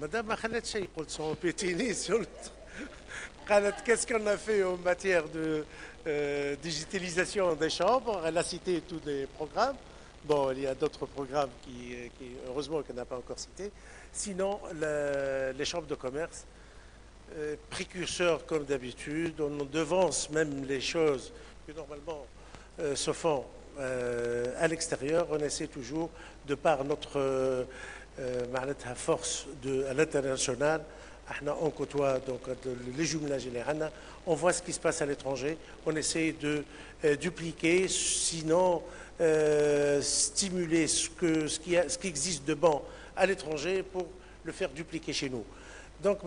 Madame ما خلت شيء قلت son pétini sur le قالت qu'est-ce qu'on a fait en matière de digitalisation des chambres. Elle a cité tous les programmes. Bon, il y a d'autres programmes heureusement qu'elle n'a pas encore cités. Sinon, les chambres de commerce, précurseurs comme d'habitude, on devance même les choses que normalement se font à l'extérieur. On essaie toujours, de par notre force à l'international, on côtoie donc les jumelages, on voit ce qui se passe à l'étranger, on essaie de dupliquer, sinon stimuler ce qui existe de bon à l'étranger pour le faire dupliquer chez nous. Donc,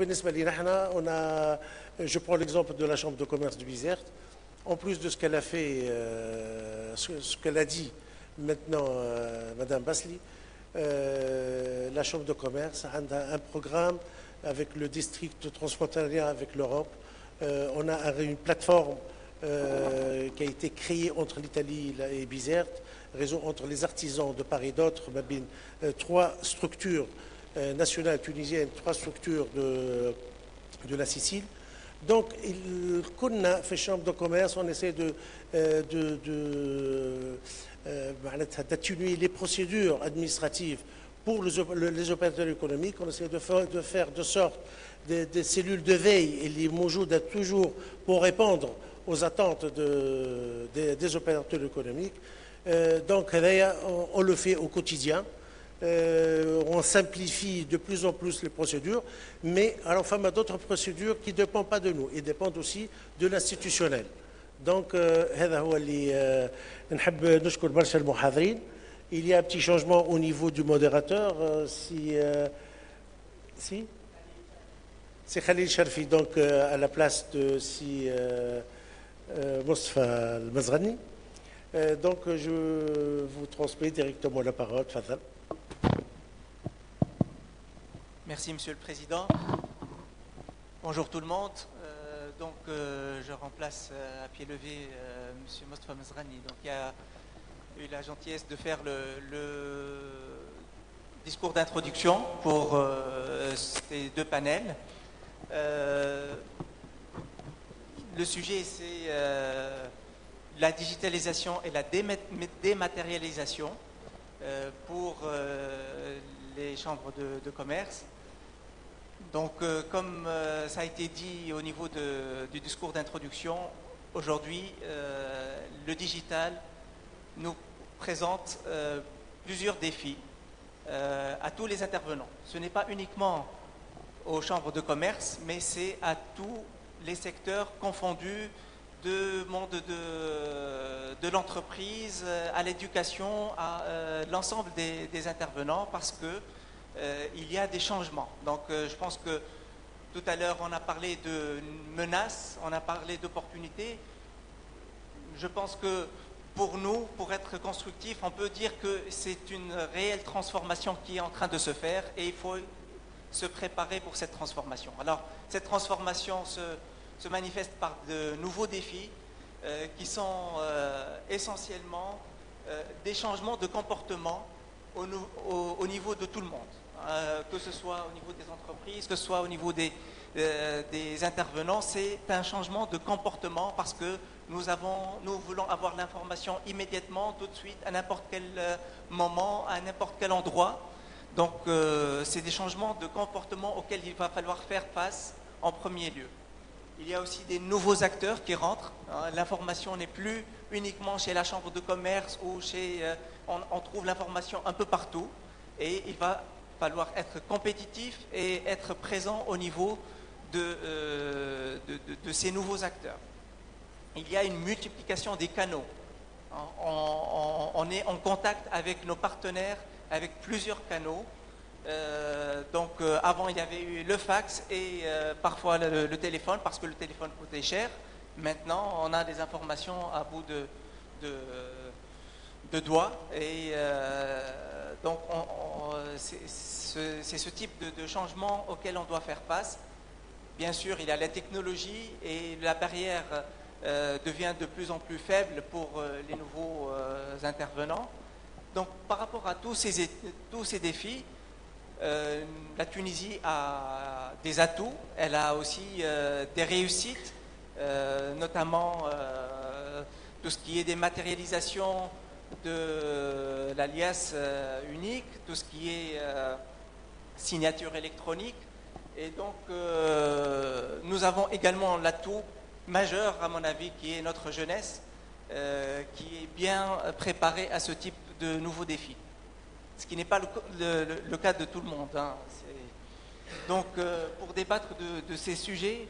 je prends l'exemple de la Chambre de commerce du Bizerte. En plus de ce qu'elle a fait, ce qu'elle a dit maintenant, Madame Basli, la Chambre de commerce a un programme avec le district transfrontalier avec l'Europe. On a une plateforme qui a été créée entre l'Italie et Bizerte, réseau entre les artisans de part et d'autre, trois structures nationales tunisiennes, trois structures de la Sicile. Donc, كنا في chambre de commerce, on essaie d'atténuer les procédures administratives pour les opérateurs économiques. On essaie de faire de sorte des cellules de veille et les موجودة toujours pour répondre aux attentes des opérateurs économiques. Donc, on le fait au quotidien. On simplifie de plus en plus les procédures, mais alors, enfin, il y a d'autres procédures qui ne dépendent pas de nous, et dépendent aussi de l'institutionnel. Donc, هذا هو اللي نحب نشكر برشا المحاضرين. Il y a un petit changement au niveau du modérateur. C'est Khalil Sharfi, donc à la place de Mostafa Al-Mazrani. Donc, je vous transmets directement la parole. Fadal. Merci, Monsieur le Président. Bonjour tout le monde. Je remplace à pied levé Monsieur Mostafa Mazrani. Donc, il a eu la gentillesse de faire le discours d'introduction pour ces deux panels. Le sujet, c'est la digitalisation et la dématérialisation pour les chambres de commerce. Donc, comme ça a été dit au niveau du discours d'introduction, aujourd'hui, le digital nous présente plusieurs défis à tous les intervenants. Ce n'est pas uniquement aux chambres de commerce, mais c'est à tous les secteurs confondus, du monde de l'entreprise, à l'éducation, à l'ensemble des intervenants, parce que il y a des changements. Donc, je pense que tout à l'heure, on a parlé de menaces, on a parlé d'opportunités. Je pense que pour nous, pour être constructif, on peut dire que c'est une réelle transformation qui est en train de se faire et il faut se préparer pour cette transformation. Alors, cette transformation se manifeste par de nouveaux défis qui sont essentiellement des changements de comportement au niveau de tout le monde. Que ce soit au niveau des entreprises, que ce soit au niveau des intervenants, c'est un changement de comportement parce que nous voulons avoir l'information immédiatement, tout de suite, à n'importe quel moment, à n'importe quel endroit. Donc, c'est des changements de comportement auxquels il va falloir faire face en premier lieu. Il y a aussi des nouveaux acteurs qui rentrent. L'information n'est plus uniquement chez la chambre de commerce ou on trouve l'information un peu partout et il va falloir être compétitif et être présent au niveau de ces nouveaux acteurs. Il y a une multiplication des canaux. On est en contact avec nos partenaires, avec plusieurs canaux. Avant, il y avait eu le fax et parfois le téléphone, parce que le téléphone coûtait cher. Maintenant, on a des informations à bout de doigts. Et donc, c'est ce type de changement auquel on doit faire face. Bien sûr, il y a la technologie et la barrière devient de plus en plus faible pour les nouveaux intervenants. Donc, par rapport à tous ces défis, La Tunisie a des atouts, elle a aussi des réussites, notamment tout ce qui est dématérialisation de l'alias unique, tout ce qui est signature électronique. Et donc, nous avons également l'atout majeur, à mon avis, qui est notre jeunesse, qui est bien préparée à ce type de nouveaux défis. Ce qui n'est pas le cas de tout le monde. Hein. Donc, pour débattre de ces sujets,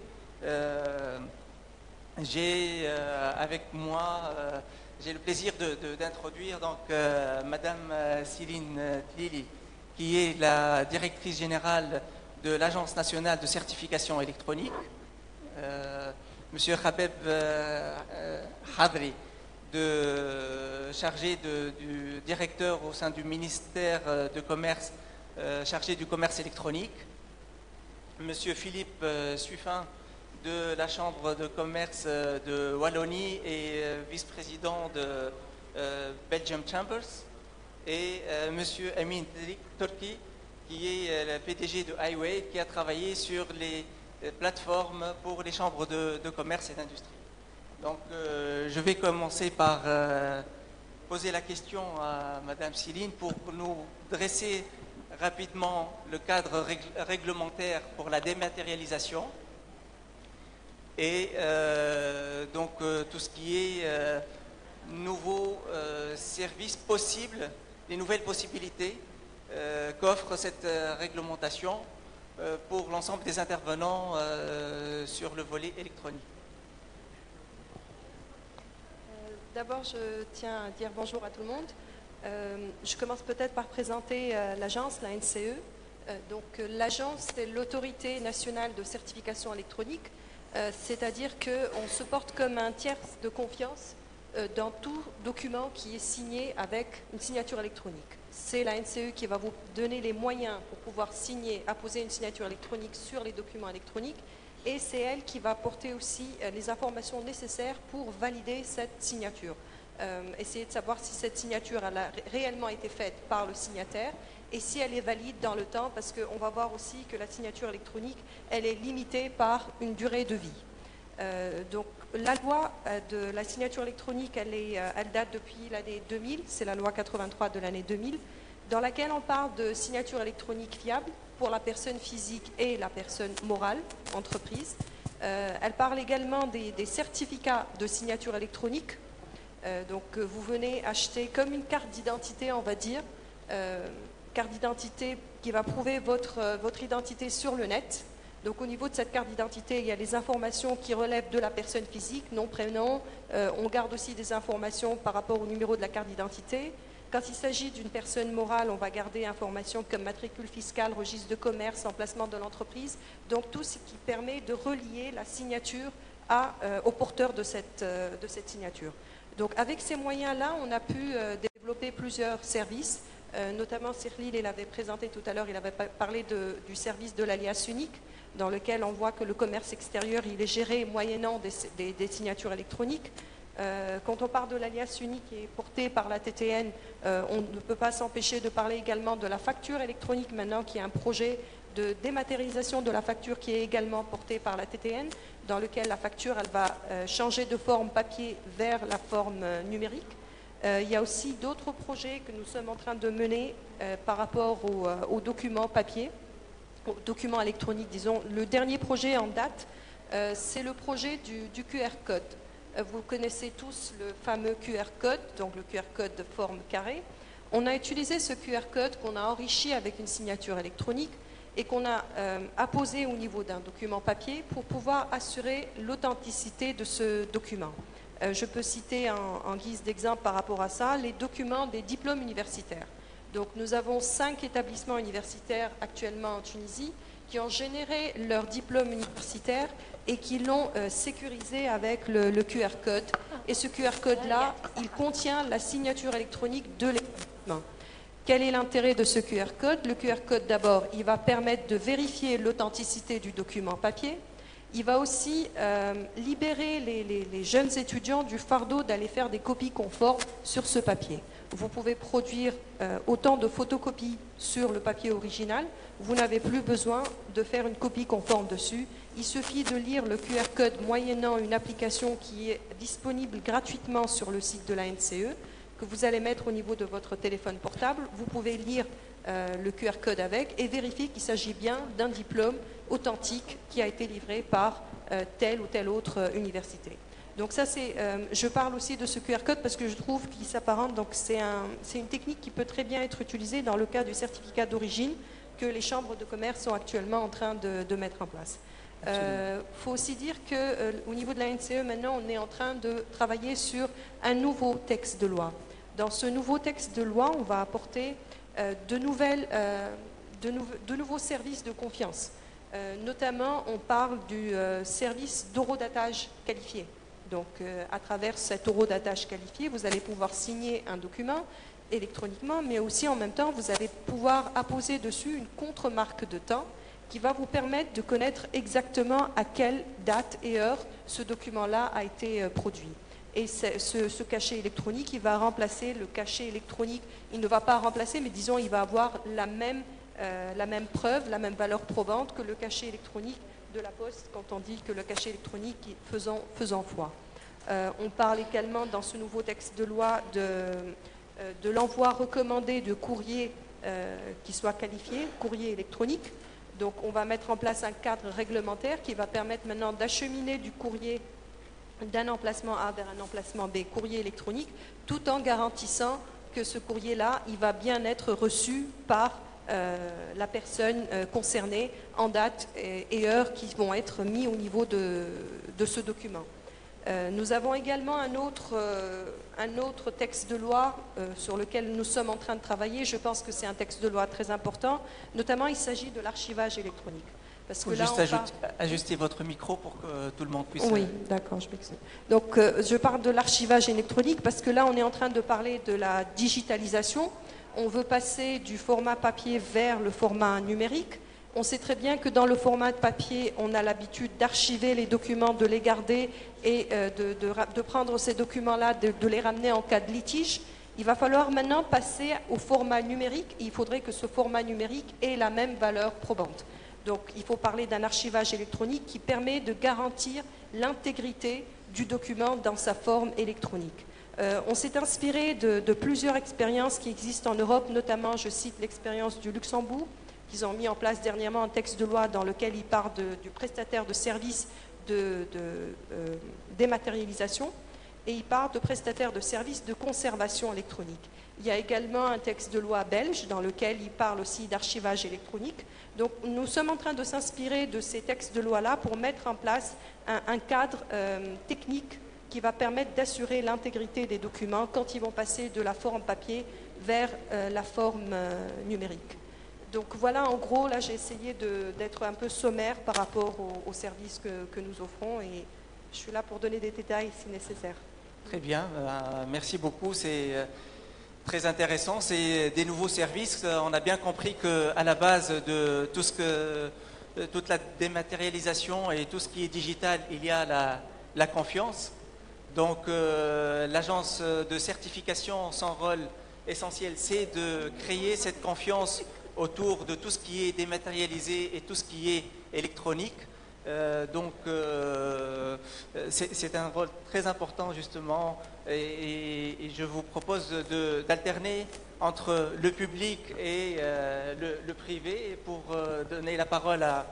j'ai avec moi, j'ai le plaisir d'introduire donc Madame Céline Tlili, qui est la directrice générale de l'Agence nationale de certification électronique, Monsieur Khabeb Hadri, chargé du directeur au sein du ministère de Commerce, chargé du commerce électronique, Monsieur Philippe Suffin de la Chambre de commerce de Wallonie et vice-président de Belgium Chambers, et Monsieur Amin Turki, qui est le PDG de Highway, qui a travaillé sur les plateformes pour les chambres de commerce et d'industrie. Donc, je vais commencer par poser la question à Madame Céline pour nous dresser rapidement le cadre réglementaire pour la dématérialisation et donc tout ce qui est nouveaux services possibles, les nouvelles possibilités qu'offre cette réglementation pour l'ensemble des intervenants sur le volet électronique. D'abord, je tiens à dire bonjour à tout le monde. Je commence peut-être par présenter l'agence, la NCE. Donc, l'agence, c'est l'autorité nationale de certification électronique, c'est-à-dire qu'on se porte comme un tiers de confiance dans tout document qui est signé avec une signature électronique. C'est la NCE qui va vous donner les moyens pour pouvoir signer, apposer une signature électronique sur les documents électroniques, et c'est elle qui va porter aussi les informations nécessaires pour valider cette signature. Essayer de savoir si cette signature elle a réellement été faite par le signataire et si elle est valide dans le temps, parce qu'on va voir aussi que la signature électronique, elle est limitée par une durée de vie. Donc la loi de la signature électronique, elle date depuis l'année 2000, c'est la loi 83 de l'année 2000, dans laquelle on parle de signature électronique fiable pour la personne physique et la personne morale, entreprise. Elle parle également des certificats de signature électronique. Donc vous venez acheter comme une carte d'identité, on va dire, carte d'identité qui va prouver votre identité sur le net. Donc au niveau de cette carte d'identité, il y a les informations qui relèvent de la personne physique, nom, prénom. On garde aussi des informations par rapport au numéro de la carte d'identité. Quand il s'agit d'une personne morale, on va garder informations comme matricule fiscale, registre de commerce, emplacement de l'entreprise. Donc tout ce qui permet de relier la signature au porteur de cette signature. Donc avec ces moyens-là, on a pu développer plusieurs services. Notamment, Cyril, il avait présenté tout à l'heure, il avait parlé du service de l'alias unique, dans lequel on voit que le commerce extérieur, il est géré moyennant des signatures électroniques. Quand on parle de l'alias unique qui est porté par la TTN, on ne peut pas s'empêcher de parler également de la facture électronique maintenant, qui est un projet de dématérialisation de la facture qui est également porté par la TTN, dans lequel la facture elle va changer de forme papier vers la forme numérique. Il y a aussi d'autres projets que nous sommes en train de mener par rapport aux documents papier, aux documents électroniques, disons. Le dernier projet en date, c'est le projet du QR code. Vous connaissez tous le fameux QR code, donc le QR code de forme carrée. On a utilisé ce QR code qu'on a enrichi avec une signature électronique et qu'on a apposé au niveau d'un document papier pour pouvoir assurer l'authenticité de ce document. Je peux citer en guise d'exemple par rapport à ça les documents des diplômes universitaires. Donc nous avons 5 établissements universitaires actuellement en Tunisie qui ont généré leur diplôme universitaire et qui l'ont sécurisé avec le QR code. Et ce QR code-là, il contient la signature électronique de l'établissement. Quel est l'intérêt de ce QR code? Le QR code, d'abord, il va permettre de vérifier l'authenticité du document papier. Il va aussi libérer les jeunes étudiants du fardeau d'aller faire des copies conformes sur ce papier. vous pouvez produire autant de photocopies sur le papier original. Vous n'avez plus besoin de faire une copie conforme dessus. Il suffit de lire le QR code moyennant une application qui est disponible gratuitement sur le site de la NCE, que vous allez mettre au niveau de votre téléphone portable. Vous pouvez lire le QR code avec et vérifier qu'il s'agit bien d'un diplôme authentique qui a été livré par telle ou telle autre université. Donc ça, je parle aussi de ce QR code parce que je trouve qu'il s'apparente, donc c'est une technique qui peut très bien être utilisée dans le cas du certificat d'origine que les chambres de commerce sont actuellement en train de mettre en place. Faut aussi dire qu'au niveau de la NCE, maintenant, on est en train de travailler sur un nouveau texte de loi. Dans ce nouveau texte de loi, on va apporter de nouveaux services de confiance. Notamment, on parle du service d'horodatage qualifié. Donc, à travers cet horodatage qualifié, vous allez pouvoir signer un document électroniquement, mais aussi en même temps, vous allez pouvoir apposer dessus une contre-marque de temps qui va vous permettre de connaître exactement à quelle date et heure ce document-là a été produit. Et ce cachet électronique, il va remplacer le cachet électronique. Il ne va pas remplacer, mais disons, il va avoir la même preuve, la même valeur probante que le cachet électronique de la Poste quand on dit que le cachet électronique faisant foi. On parle également dans ce nouveau texte de loi de l'envoi recommandé de courrier qui soit qualifié, courrier électronique. Donc on va mettre en place un cadre réglementaire qui va permettre maintenant d'acheminer du courrier d'un emplacement A vers un emplacement B, courrier électronique, tout en garantissant que ce courrier-là, il va bien être reçu par la personne concernée en date et heure qui vont être mis au niveau de ce document. Nous avons également un autre texte de loi sur lequel nous sommes en train de travailler. Je pense que c'est un texte de loi très important. Notamment, il s'agit de l'archivage électronique. Il faut juste ajuster votre micro pour que tout le monde puisse... Oui, d'accord, je m'excuse. Donc, je parle de l'archivage électronique parce que là, on est en train de parler de la digitalisation. On veut passer du format papier vers le format numérique. On sait très bien que dans le format de papier, on a l'habitude d'archiver les documents, de les garder et de prendre ces documents-là, de les ramener en cas de litige. Il va falloir maintenant passer au format numérique. Il faudrait que ce format numérique ait la même valeur probante. Donc, il faut parler d'un archivage électronique qui permet de garantir l'intégrité du document dans sa forme électronique. On s'est inspiré de plusieurs expériences qui existent en Europe, notamment, je cite l'expérience du Luxembourg, qu'ils ont mis en place dernièrement un texte de loi dans lequel ils parlent du prestataire de services de dématérialisation et ils parlent de prestataire de services de conservation électronique. Il y a également un texte de loi belge dans lequel ils parlent aussi d'archivage électronique. Donc nous sommes en train de s'inspirer de ces textes de loi-là pour mettre en place un cadre technique qui va permettre d'assurer l'intégrité des documents quand ils vont passer de la forme papier vers la forme numérique. Donc voilà, en gros, là j'ai essayé d'être un peu sommaire par rapport aux services que nous offrons et je suis là pour donner des détails si nécessaire. Très bien, merci beaucoup, c'est très intéressant, c'est des nouveaux services. On a bien compris qu'à la base de toute la dématérialisation et tout ce qui est digital, il y a la confiance. Donc l'agence de certification, son rôle essentiel, c'est de créer cette confiance autour de tout ce qui est dématérialisé et tout ce qui est électronique. C'est un rôle très important justement et je vous propose d'alterner entre le public et le privé pour donner la parole à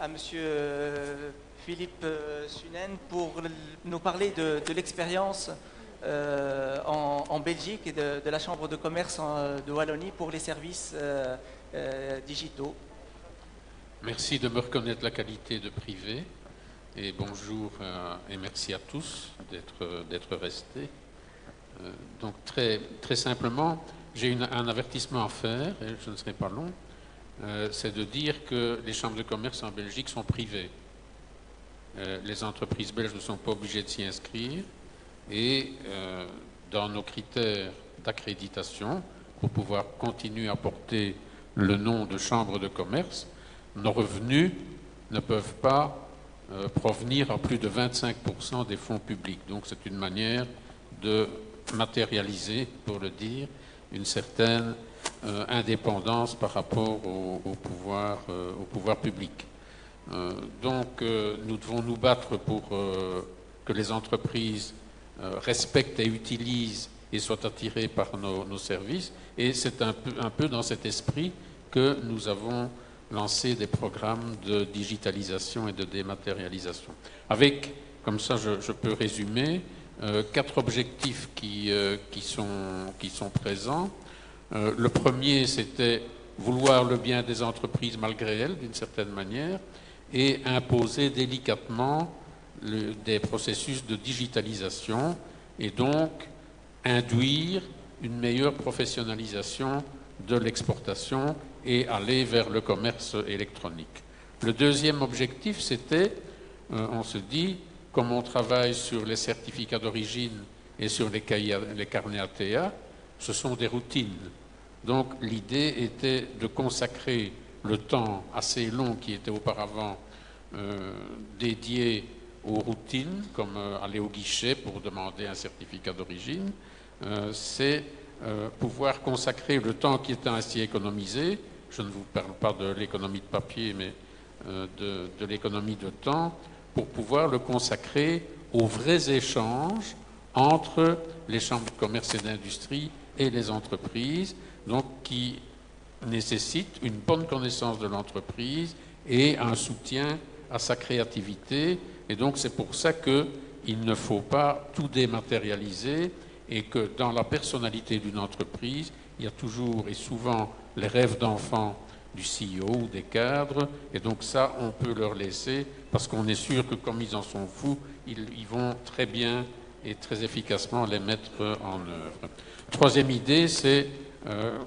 monsieur Philippe Sunen pour nous parler de l'expérience en Belgique et de la Chambre de commerce de Wallonie pour les services digitaux. Merci de me reconnaître la qualité de privé et bonjour et merci à tous d'être restés. Donc très simplement, j'ai un avertissement à faire et je ne serai pas long, c'est de dire que les chambres de commerce en Belgique sont privées. Les entreprises belges ne sont pas obligées de s'y inscrire et dans nos critères d'accréditation, pour pouvoir continuer à porter le nom de chambre de commerce, nos revenus ne peuvent pas provenir à plus de 25% des fonds publics. Donc c'est une manière de matérialiser, pour le dire, une certaine indépendance par rapport au pouvoir public. Donc nous devons nous battre pour que les entreprises respectent et utilisent et soient attirées par nos services. Et c'est un peu dans cet esprit que nous avons lancé des programmes de digitalisation et de dématérialisation. Avec, comme ça je peux résumer, 4 objectifs qui sont présents. Le premier, c'était vouloir le bien des entreprises malgré elles, d'une certaine manière, et imposer délicatement des processus de digitalisation et donc induire une meilleure professionnalisation de l'exportation et aller vers le commerce électronique. Le deuxième objectif, c'était, on se dit, comme on travaille sur les certificats d'origine et sur les carnets ATA, ce sont des routines. Donc l'idée était de consacrer le temps assez long qui était auparavant dédié aux routines, comme aller au guichet pour demander un certificat d'origine, c'est pouvoir consacrer le temps qui était ainsi économisé. Je ne vous parle pas de l'économie de papier, mais de l'économie de temps, pour pouvoir le consacrer aux vrais échanges entre les chambres de commerce et d'industrie et les entreprises, donc qui nécessitent une bonne connaissance de l'entreprise et un soutien à sa créativité. Et donc c'est pour ça qu'il ne faut pas tout dématérialiser et que dans la personnalité d'une entreprise, il y a toujours et souvent les rêves d'enfant du CEO ou des cadres, et donc ça, on peut leur laisser, parce qu'on est sûr que comme ils en sont fous, ils vont très bien et très efficacement les mettre en œuvre. Troisième idée, c'est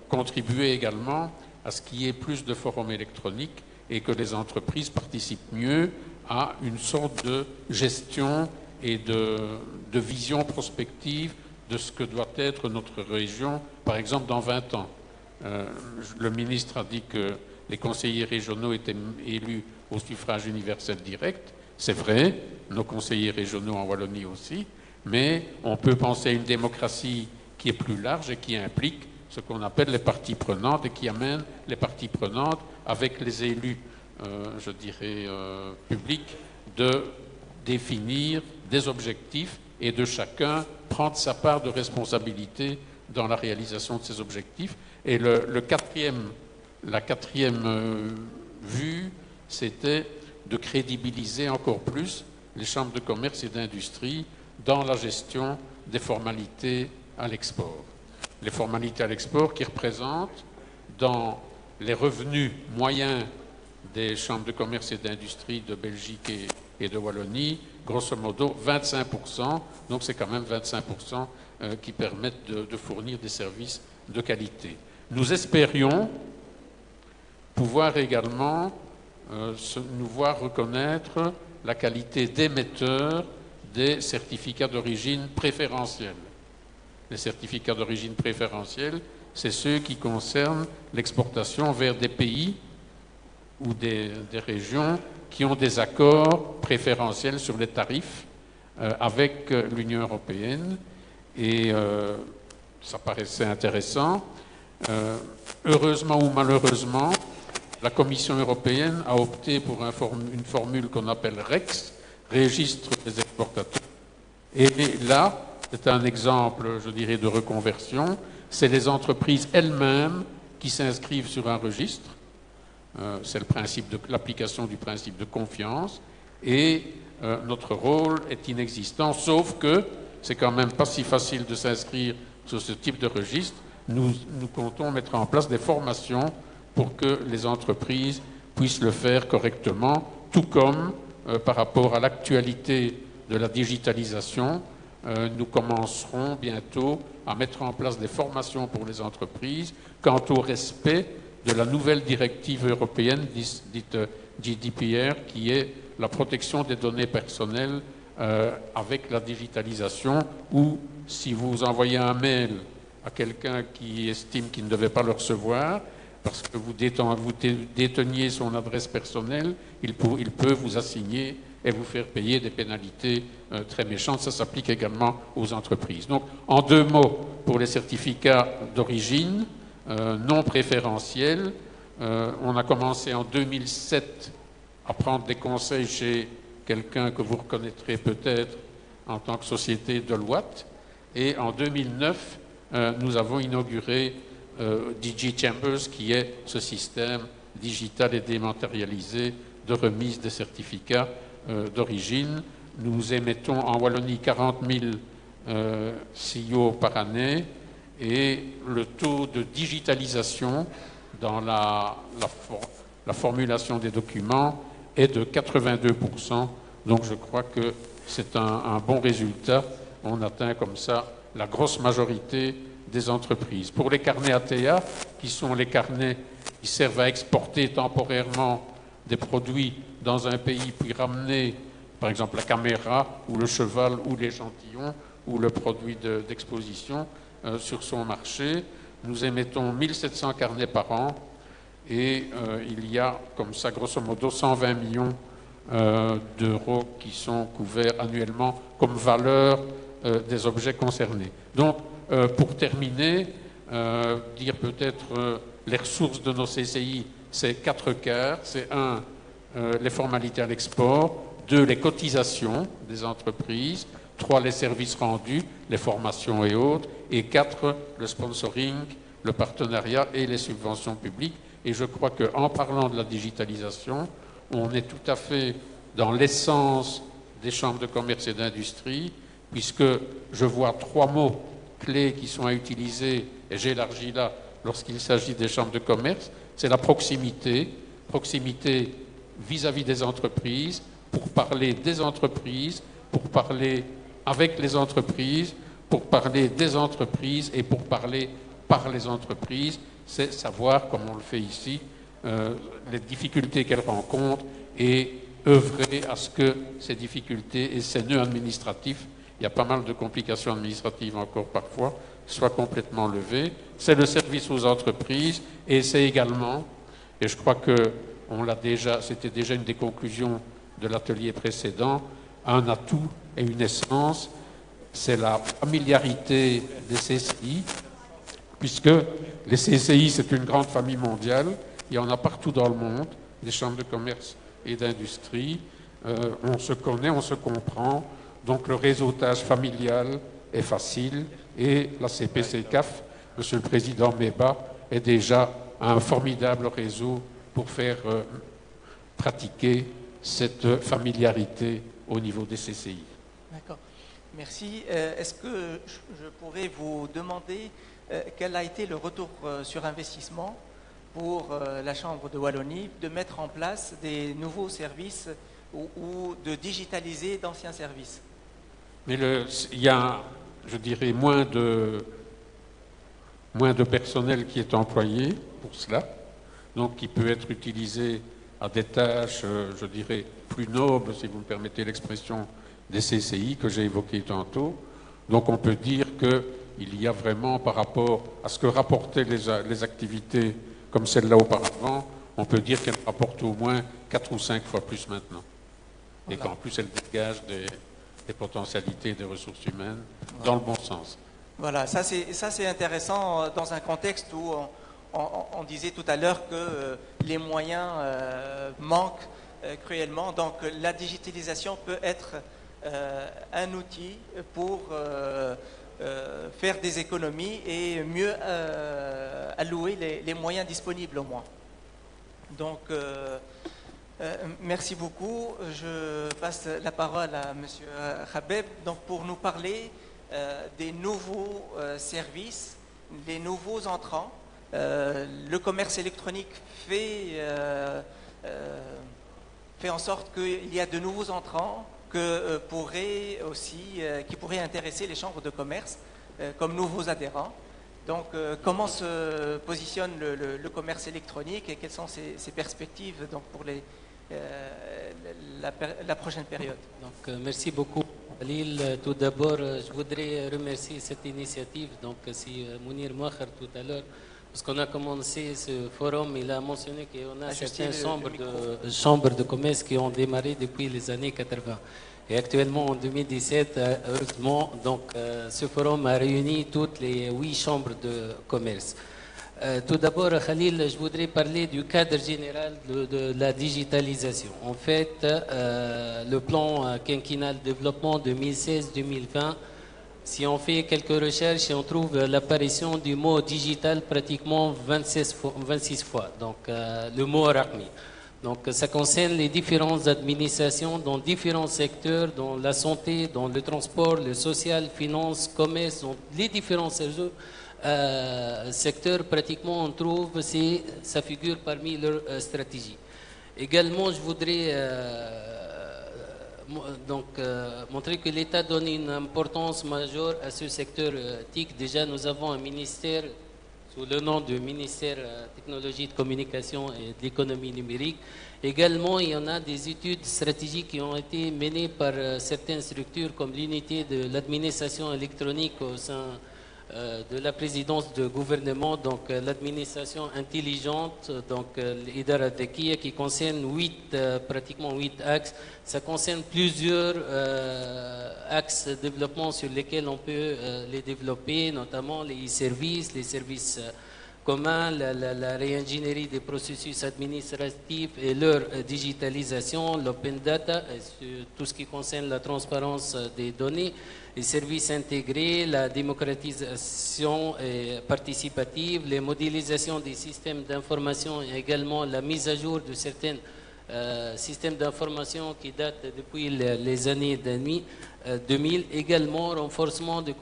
contribuer également à ce qu'il y ait plus de forums électroniques et que les entreprises participent mieux à une sorte de gestion et de vision prospective de ce que doit être notre région, par exemple dans 20 ans. Le ministre a dit que les conseillers régionaux étaient élus au suffrage universel direct. C'est vrai, nos conseillers régionaux en Wallonie aussi, mais on peut penser à une démocratie qui est plus large et qui implique ce qu'on appelle les parties prenantes et qui amène les parties prenantes avec les élus, je dirais, publics, de définir des objectifs et de chacun prendre sa part de responsabilité dans la réalisation de ces objectifs. Et la quatrième vue, c'était de crédibiliser encore plus les chambres de commerce et d'industrie dans la gestion des formalités à l'export. Les formalités à l'export qui représentent dans les revenus moyens des chambres de commerce et d'industrie de Belgique et de Wallonie, grosso modo 25%, donc c'est quand même 25% qui permettent de fournir des services de qualité. Nous espérions pouvoir également nous voir reconnaître la qualité d'émetteur des certificats d'origine préférentiels. Les certificats d'origine préférentiels, c'est ceux qui concernent l'exportation vers des pays ou des régions qui ont des accords préférentiels sur les tarifs avec l'Union européenne. Et ça paraissait intéressant. Heureusement ou malheureusement, la Commission européenne a opté pour une formule qu'on appelle REX, Registre des exportateurs. Et là, c'est un exemple, je dirais, de reconversion. C'est les entreprises elles-mêmes qui s'inscrivent sur un registre. C'est l'application du principe de confiance. Et notre rôle est inexistant, sauf que c'est quand même pas si facile de s'inscrire sur ce type de registre. Nous comptons mettre en place des formations pour que les entreprises puissent le faire correctement, tout comme par rapport à l'actualité de la digitalisation, nous commencerons bientôt à mettre en place des formations pour les entreprises quant au respect de la nouvelle directive européenne dite GDPR, qui est la protection des données personnelles avec la digitalisation, où si vous envoyez un mail à quelqu'un qui estime qu'il ne devait pas le recevoir, parce que vous déteniez son adresse personnelle, il peut vous assigner et vous faire payer des pénalités très méchantes. Ça s'applique également aux entreprises. Donc, en 2 mots, pour les certificats d'origine non préférentiels, on a commencé en 2007 à prendre des conseils chez quelqu'un que vous reconnaîtrez peut-être en tant que société Deloitte. Et en 2009, nous avons inauguré DigiChambers, qui est ce système digital et dématérialisé de remise des certificats d'origine. Nous émettons en Wallonie 40 000 CEO par année et le taux de digitalisation dans la formulation des documents est de 82%. Donc je crois que c'est un bon résultat. On atteint comme ça la grosse majorité des entreprises. Pour les carnets ATA, qui sont les carnets qui servent à exporter temporairement des produits dans un pays, puis ramener, par exemple, la caméra, ou le cheval, ou l'échantillon, ou le produit d'exposition sur son marché. Nous émettons 1700 carnets par an, et il y a, comme ça, grosso modo, 120 millions d'euros qui sont couverts annuellement comme valeur des objets concernés. Donc, pour terminer, dire peut-être les ressources de nos CCI, c'est 4 quarts. C'est 1, les formalités à l'export, 2, les cotisations des entreprises, 3, les services rendus, les formations et autres, et 4, le sponsoring, le partenariat et les subventions publiques. Et je crois qu'en parlant de la digitalisation, on est tout à fait dans l'essence des chambres de commerce et d'industrie, puisque je vois 3 mots clés qui sont à utiliser, et j'élargis là lorsqu'il s'agit des chambres de commerce, c'est la proximité, proximité vis-à-vis des entreprises, pour parler des entreprises, pour parler avec les entreprises, pour parler des entreprises et pour parler par les entreprises. C'est savoir, comme on le fait ici, les difficultés qu'elles rencontrent et œuvrer à ce que ces difficultés et ces nœuds administratifs, il y a pas mal de complications administratives encore parfois, soient complètement levées. C'est le service aux entreprises et c'est également, et je crois que c'était déjà une des conclusions de l'atelier précédent, un atout et une essence, c'est la familiarité des CCI, puisque les CCI, c'est une grande famille mondiale, il y en a partout dans le monde, des chambres de commerce et d'industrie, on se connaît, on se comprend, donc le réseautage familial est facile, et la CPC-CAF, Monsieur le Président Meba, est déjà un formidable réseau pour faire pratiquer cette familiarité au niveau des CCI. D'accord, merci. Est-ce que je pourrais vous demander quel a été le retour sur investissement pour la Chambre de Wallonie de mettre en place des nouveaux services ou de digitaliser d'anciens services? Mais il y a, je dirais, moins de personnel qui est employé pour cela, donc qui peut être utilisé à des tâches, je dirais, plus nobles, si vous me permettez l'expression, des CCI que j'ai évoquées tantôt. Donc on peut dire qu'il y a vraiment, par rapport à ce que rapportaient les activités comme celle-là auparavant, on peut dire qu'elle rapporte au moins 4 ou 5 fois plus maintenant. Voilà. Et qu'en plus elle dégage des potentialités des ressources humaines dans le bon sens. Voilà, ça c'est intéressant dans un contexte où on disait tout à l'heure que les moyens manquent cruellement. Donc la digitalisation peut être un outil pour faire des économies et mieux allouer les moyens disponibles au moins. Donc merci beaucoup. Je passe la parole à M. Khabeb donc, pour nous parler des nouveaux services, les nouveaux entrants. Le commerce électronique fait en sorte qu'il y a de nouveaux entrants qui pourraient intéresser les chambres de commerce comme nouveaux adhérents. Donc, comment se positionne le commerce électronique et quelles sont ses perspectives donc, pour la prochaine période? Donc, merci beaucoup, Khalil. Tout d'abord, je voudrais remercier cette initiative. Donc, si Mounir Mokhar tout à l'heure Parce qu'on a commencé ce forum, il a mentionné qu'on a Ajustez certaines le chambres de commerce qui ont démarré depuis les années 80. Et actuellement, en 2017, heureusement, donc, ce forum a réuni toutes les 8 chambres de commerce. Tout d'abord, Khalil, je voudrais parler du cadre général de la digitalisation. En fait, le plan quinquennal de développement 2016-2020, si on fait quelques recherches, on trouve l'apparition du mot digital pratiquement 26 fois, donc le mot RACMI. Donc ça concerne les différentes administrations dans différents secteurs, dans la santé, dans le transport, le social, finance, commerce, dans les différents secteurs, pratiquement on trouve, ça figure parmi leurs stratégies. Également, je voudrais montrer que l'État donne une importance majeure à ce secteur TIC. Déjà, nous avons un ministère sous le nom de ministère Technologie de Communication et de l'Économie numérique. Également, il y en a des études stratégiques qui ont été menées par certaines structures comme l'unité de l'administration électronique au sein de la présidence de gouvernement, donc l'administration intelligente, donc l'Idara Dhakiya, qui concerne pratiquement 8 axes. Ça concerne plusieurs axes de développement sur lesquels on peut les développer, notamment les services communs, la réingénierie des processus administratifs et leur digitalisation, l'open data, tout ce qui concerne la transparence des données, les services intégrés, la démocratisation participative, les modélisations des systèmes d'information et également la mise à jour de certains systèmes d'information qui datent depuis les années 2000. Également, renforcement de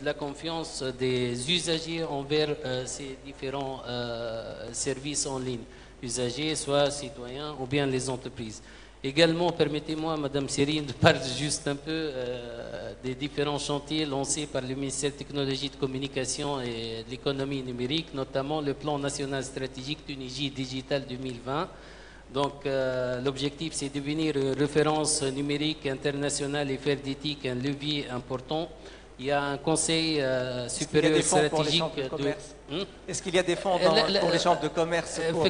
la confiance des usagers envers ces différents services en ligne, usagers, soit citoyens ou bien les entreprises. Également, permettez-moi, Madame Sérine, de parler juste un peu des différents chantiers lancés par le ministère de Technologie de Communication et de l'Économie numérique, notamment le Plan national stratégique Tunisie Digital 2020. Donc, l'objectif, c'est de devenir une référence numérique internationale et faire d'éthique un levier important. Il y a un conseil supérieur stratégique Est-ce qu'il y a des fonds pour les chambres de commerce pour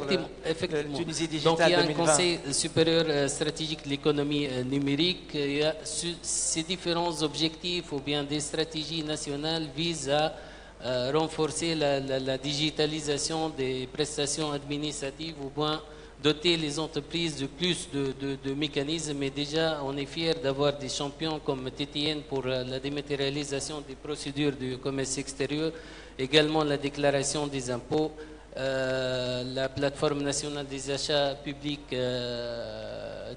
effectivement. Tunisie Digital 2020? Donc il y a un conseil supérieur stratégique de l'économie numérique. Il y a ces différents objectifs ou bien des stratégies nationales visent à renforcer la digitalisation des prestations administratives ou bien doter les entreprises de plus de mécanismes, mais déjà on est fiers d'avoir des champions comme TTN pour la dématérialisation des procédures du commerce extérieur, également la déclaration des impôts, la plateforme nationale des achats publics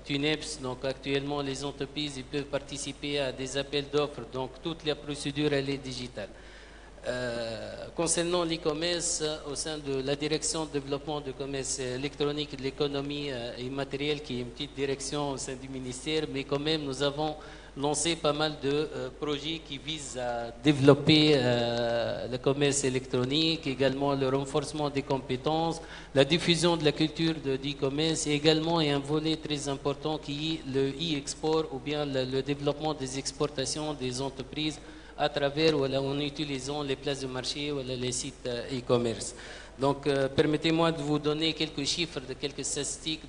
TUNEPS. Donc actuellement les entreprises ils peuvent participer à des appels d'offres, donc toute la procédure elle est digitale. Concernant l'e-commerce, au sein de la direction de développement du commerce électronique et de l'économie immatérielle, qui est une petite direction au sein du ministère, mais quand même nous avons lancé pas mal de projets qui visent à développer le commerce électronique, également le renforcement des compétences, la diffusion de la culture de l'e-commerce, et également il y a un volet très important qui est le e-export ou bien le développement des exportations des entreprises à travers en utilisant les places de marché ou les sites e-commerce. Donc, permettez-moi de vous donner quelques chiffres, quelques statistiques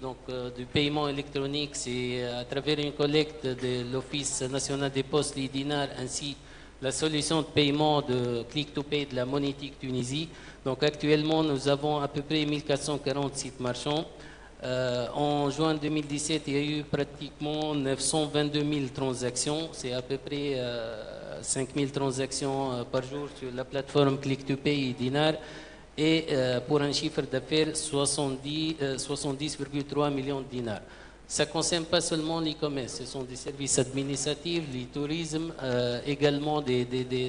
du paiement électronique. C'est à travers une collecte de l'Office national des postes, l'IDINAR, ainsi la solution de paiement de Click-to-Pay de la Monétique Tunisie. Donc, actuellement, nous avons à peu près 1440 sites marchands. En juin 2017, il y a eu pratiquement 922 000 transactions. C'est à peu près 5 000 transactions par jour sur la plateforme Click-to-Pay et Dinar. Et pour un chiffre d'affaires 70,3 millions de dinars. Ça ne concerne pas seulement l'e-commerce, ce sont des services administratifs, le tourisme, également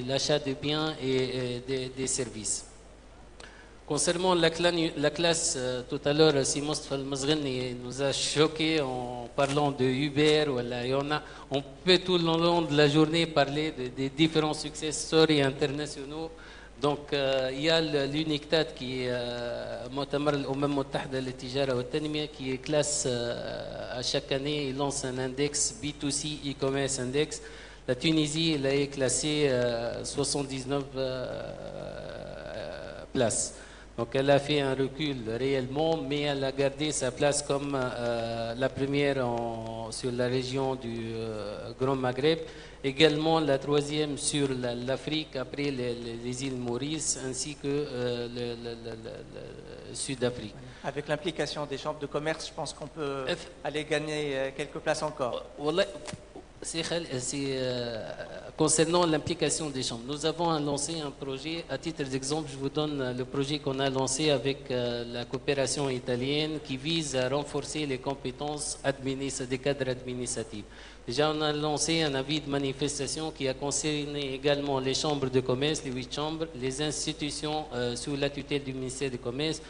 l'achat de biens et des services. Concernant la classe, tout à l'heure, si Mostafa Al-Mazghani nous a choqué en parlant de Uber, on peut tout le long de la journée parler des différents success stories internationaux. Donc, il y a l'UNICTAD qui est Mu'tamar al-Umam Muttahida al-Tijara wa al-Tanmiya qui classe à chaque année, il lance un index B2C e-commerce index. La Tunisie, elle est classée 79 places. Donc elle a fait un recul réellement, mais elle a gardé sa place comme la première sur la région du Grand Maghreb. Également la troisième sur l'Afrique après les îles Maurice ainsi que le Sud-Afrique. Avec l'implication des chambres de commerce, je pense qu'on peut aller gagner quelques places encore. Concernant l'implication des chambres, nous avons lancé un projet, à titre d'exemple, je vous donne le projet qu'on a lancé avec la coopération italienne qui vise à renforcer les compétences des cadres administratifs. Déjà, on a lancé un avis de manifestation qui a concerné également les chambres de commerce, les 8 chambres, les institutions sous la tutelle du ministère du Commerce.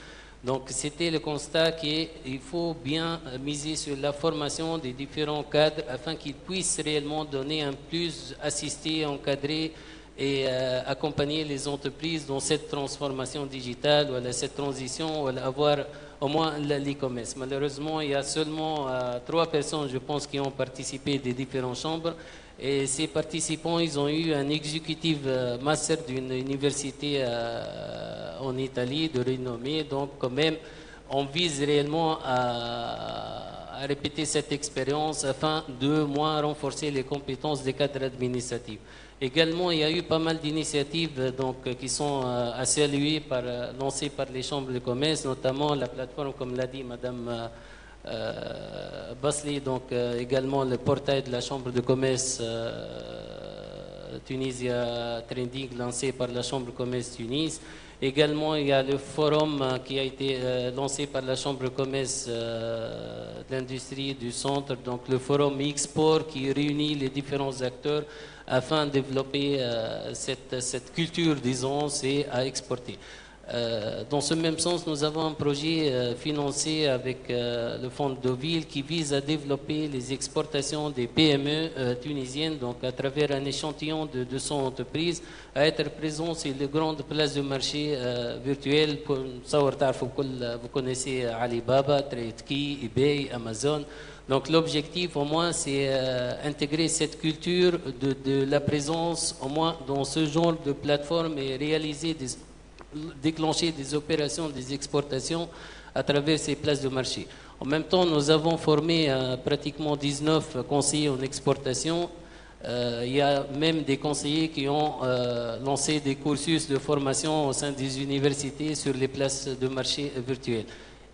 Donc, c'était le constat qu'il faut bien miser sur la formation des différents cadres afin qu'ils puissent réellement donner un plus, assister, encadrer et accompagner les entreprises dans cette transformation digitale ou cette transition ou avoir au moins l'e-commerce. Malheureusement, il y a seulement 3 personnes, je pense, qui ont participé des différentes chambres. Et ces participants, ils ont eu un executive master d'une université en Italie de renommée. Donc, quand même, on vise réellement à répéter cette expérience afin de moins renforcer les compétences des cadres administratifs. Également, il y a eu pas mal d'initiatives qui sont à saluer, lancées par les chambres de commerce, notamment la plateforme, comme l'a dit Madame Basli, donc également le portail de la chambre de commerce Tunisia Trending lancé par la chambre de commerce Tunis. Également, il y a le forum qui a été lancé par la chambre de commerce d'industrie du centre, donc le forum Export qui réunit les différents acteurs afin de développer cette culture, disons, et à exporter. Dans ce même sens, nous avons un projet financé avec le Fonds de Deauville qui vise à développer les exportations des PME tunisiennes, donc à travers un échantillon de 200 entreprises, à être présents sur les grandes places de marché virtuelles. Vous connaissez Alibaba, TradeKey, eBay, Amazon. Donc l'objectif au moins c'est intégrer cette culture de la présence au moins dans ce genre de plateforme et déclencher des opérations, des exportations à travers ces places de marché. En même temps, nous avons formé pratiquement 19 conseillers en exportation. Il y a même des conseillers qui ont lancé des cursus de formation au sein des universités sur les places de marché virtuelles.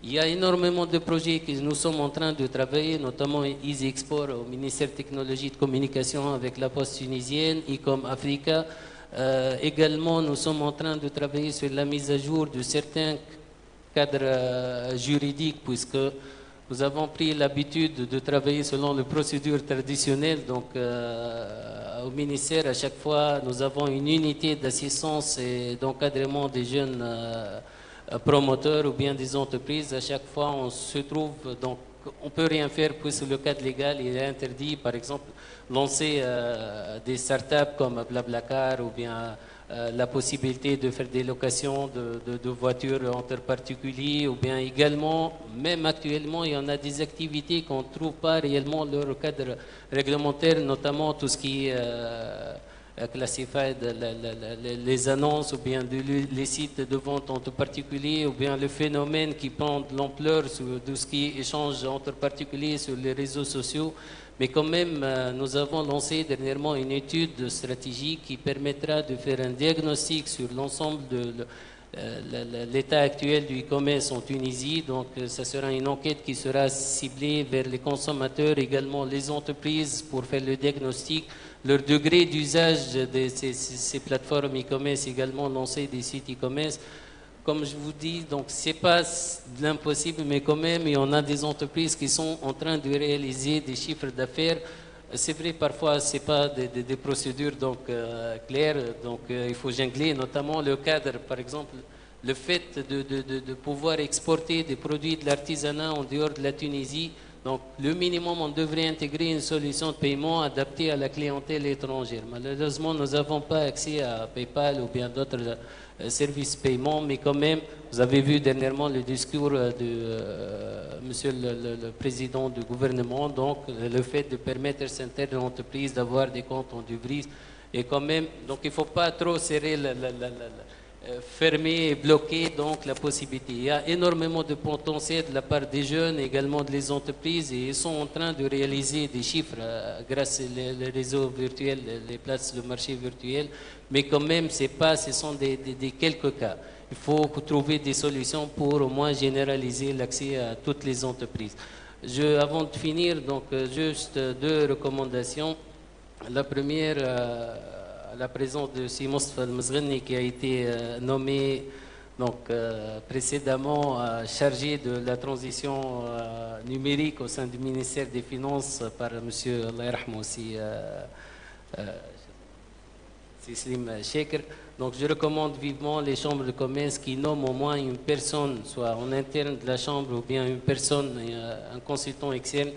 Il y a énormément de projets que nous sommes en train de travailler, notamment Easy Export au ministère de Technologie de Communication avec la Poste tunisienne, Ecom Africa. Également, nous sommes en train de travailler sur la mise à jour de certains cadres juridiques, puisque nous avons pris l'habitude de travailler selon les procédures traditionnelles. Donc, au ministère, à chaque fois, nous avons une unité d'assistance et d'encadrement des jeunes promoteurs ou bien des entreprises. À chaque fois, on se trouve, donc, on ne peut rien faire puisque le cadre légal il est interdit. Par exemple, lancer des startups comme Blablacar ou bien la possibilité de faire des locations de voitures entre particuliers ou bien également, même actuellement, il y en a des activités qu'on ne trouve pas réellement leur cadre réglementaire, notamment tout ce qui est classified, les annonces ou bien les sites de vente entre particuliers ou bien le phénomène qui prend de l'ampleur sur tout ce qui est échange entre particuliers sur les réseaux sociaux. Mais quand même, nous avons lancé dernièrement une étude de stratégie qui permettra de faire un diagnostic sur l'ensemble de l'état actuel du e-commerce en Tunisie. Donc, ça sera une enquête qui sera ciblée vers les consommateurs, également les entreprises pour faire le diagnostic, leur degré d'usage de ces plateformes e-commerce, également lancer des sites e-commerce. Comme je vous dis, donc c'est pas de l'impossible, mais quand même, il y en a des entreprises qui sont en train de réaliser des chiffres d'affaires. C'est vrai, parfois, c'est pas des procédures donc claires, donc il faut jongler, notamment le cadre, par exemple, le fait de pouvoir exporter des produits de l'artisanat en dehors de la Tunisie. Donc, le minimum, on devrait intégrer une solution de paiement adaptée à la clientèle étrangère. Malheureusement, nous n'avons pas accès à PayPal ou bien d'autres services paiement, mais quand même, vous avez vu dernièrement le discours de Monsieur le Président du gouvernement, donc le fait de permettre à certaines entreprises d'avoir des comptes en devise, et quand même, donc il ne faut pas trop serrer fermer et bloquer donc la possibilité. Il y a énormément de potentiel de la part des jeunes, également des entreprises, et ils sont en train de réaliser des chiffres grâce aux réseaux virtuels, les places de marché virtuels, mais quand même, ce sont des quelques cas. Il faut trouver des solutions pour au moins généraliser l'accès à toutes les entreprises. Avant de finir, donc juste 2 recommandations. La première, la présence de Si Mostafa Al-Mezgheni qui a été nommé précédemment chargé de la transition numérique au sein du ministère des Finances par M. Allah yarhamou aussi Slim Sheker. Donc je recommande vivement les chambres de commerce qui nomment au moins une personne, soit en interne de la chambre ou bien une personne, un consultant externe,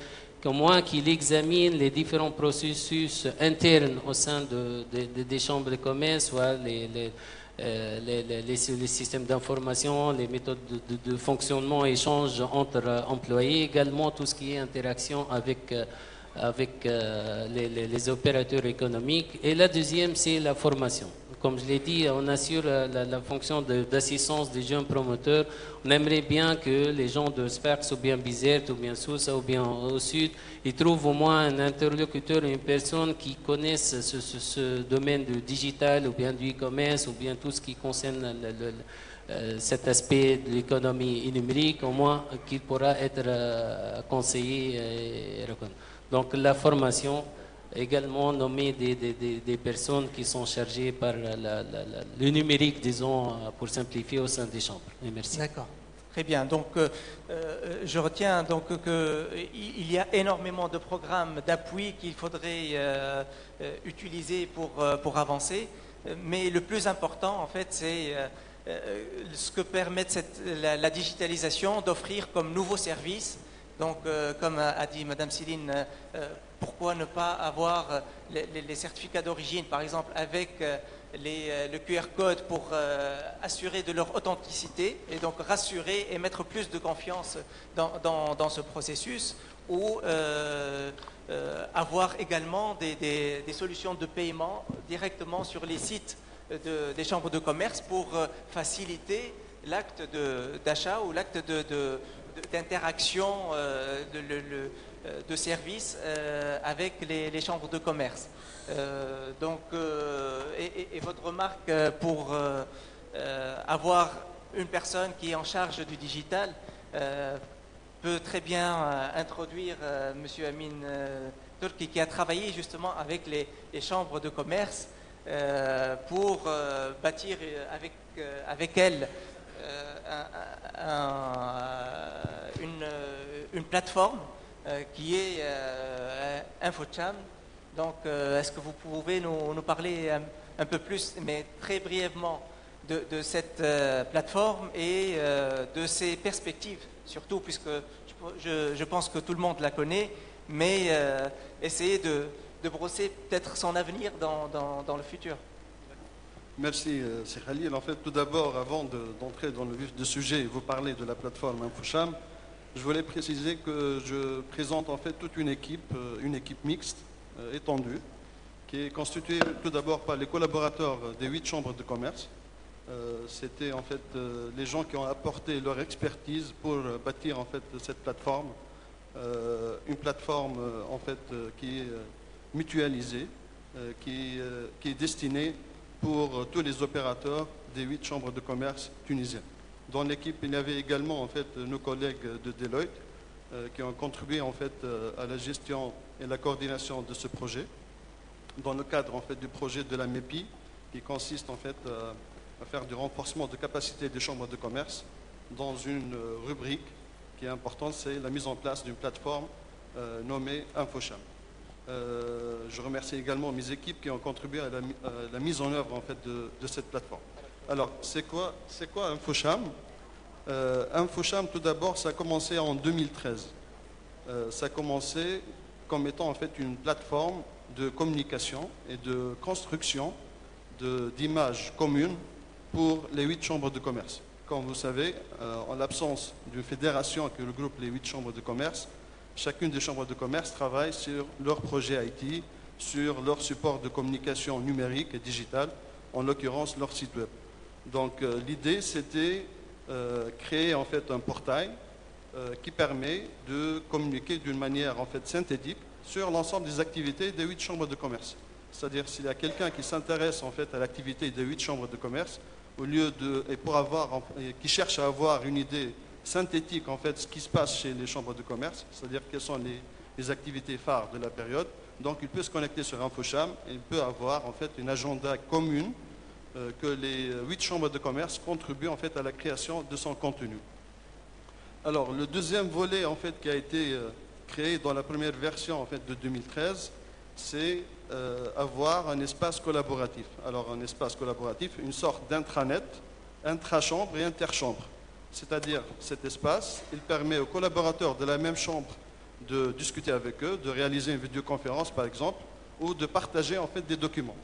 au moins qu'il examine les différents processus internes au sein des chambres de commerce, soit les systèmes d'information, les méthodes de fonctionnement, échange entre employés, également tout ce qui est interaction avec les opérateurs économiques. Et la deuxième, c'est la formation. Comme je l'ai dit, on assure la fonction d'assistance des jeunes promoteurs. On aimerait bien que les gens de Sparks ou bien Bizert ou bien Sousa ou bien au Sud, ils trouvent au moins un interlocuteur, une personne qui connaisse ce domaine du digital ou bien du e-commerce ou bien tout ce qui concerne cet aspect de l'économie numérique, au moins qu'il pourra être conseillé et reconnu. Donc la formation, également nommer des personnes qui sont chargées par le numérique, disons, pour simplifier au sein des chambres. Et merci. D'accord. Très bien. Donc, je retiens donc qu'il y a énormément de programmes d'appui qu'il faudrait utiliser pour avancer. Mais le plus important, en fait, c'est ce que permet la digitalisation d'offrir comme nouveaux services. Donc, comme a dit Madame Céline, pourquoi ne pas avoir les certificats d'origine, par exemple, avec le QR code pour assurer de leur authenticité et donc rassurer et mettre plus de confiance dans ce processus, ou avoir également des solutions de paiement directement sur les sites des chambres de commerce pour faciliter l'acte d'achat ou l'acte d'interaction de services avec les chambres de commerce. Et votre remarque pour avoir une personne qui est en charge du digital peut très bien introduire M. Amin Turki, qui a travaillé justement avec les chambres de commerce pour bâtir avec elles une plateforme qui est InfoCham. Donc, est-ce que vous pouvez nous parler un peu plus, mais très brièvement, de cette plateforme et de ses perspectives, surtout, puisque je pense que tout le monde la connaît, mais essayer de brosser peut-être son avenir dans le futur. Merci, Cheikh Khalil. En fait, tout d'abord, avant d'entrer dans le vif du sujet et vous parler de la plateforme InfoCham, je voulais préciser que je présente en fait toute une équipe mixte, étendue, qui est constituée tout d'abord par les collaborateurs des 8 chambres de commerce. C'était en fait les gens qui ont apporté leur expertise pour bâtir en fait cette plateforme, une plateforme en fait qui est mutualisée, qui est destinée pour tous les opérateurs des 8 chambres de commerce tunisiennes. Dans l'équipe, il y avait également en fait nos collègues de Deloitte qui ont contribué en fait à la gestion et la coordination de ce projet, dans le cadre en fait du projet de la MEPI, qui consiste en fait à faire du renforcement de capacité des chambres de commerce dans une rubrique qui est importante, c'est la mise en place d'une plateforme nommée InfoCham. Je remercie également mes équipes qui ont contribué à la mise en œuvre en fait de cette plateforme. Alors, c'est quoi InfoCham? InfoCham, tout d'abord, ça a commencé en 2013. Ça a commencé comme étant en fait une plateforme de communication et de construction d'images communes pour les 8 chambres de commerce. Comme vous savez, en l'absence d'une fédération qui regroupe les 8 chambres de commerce, chacune des chambres de commerce travaille sur leur projet IT, sur leur support de communication numérique et digital, en l'occurrence leur site web. Donc l'idée c'était créer en fait un portail qui permet de communiquer d'une manière en fait synthétique sur l'ensemble des activités des 8 chambres de commerce. C'est-à-dire s'il y a quelqu'un qui s'intéresse en fait à l'activité des 8 chambres de commerce, au lieu de et pour avoir qui cherche à avoir une idée synthétique en fait ce qui se passe chez les chambres de commerce, c'est-à-dire quelles sont les activités phares de la période. Donc il peut se connecter sur InfoCham et il peut avoir en fait une agenda commune que les 8 chambres de commerce contribuent en fait à la création de son contenu. Alors le deuxième volet en fait qui a été créé dans la première version en fait de 2013, c'est avoir un espace collaboratif. Alors un espace collaboratif, une sorte d'intranet, intra-chambre et interchambre. C'est-à-dire cet espace, il permet aux collaborateurs de la même chambre de discuter avec eux, de réaliser une vidéoconférence par exemple, ou de partager en fait des documents.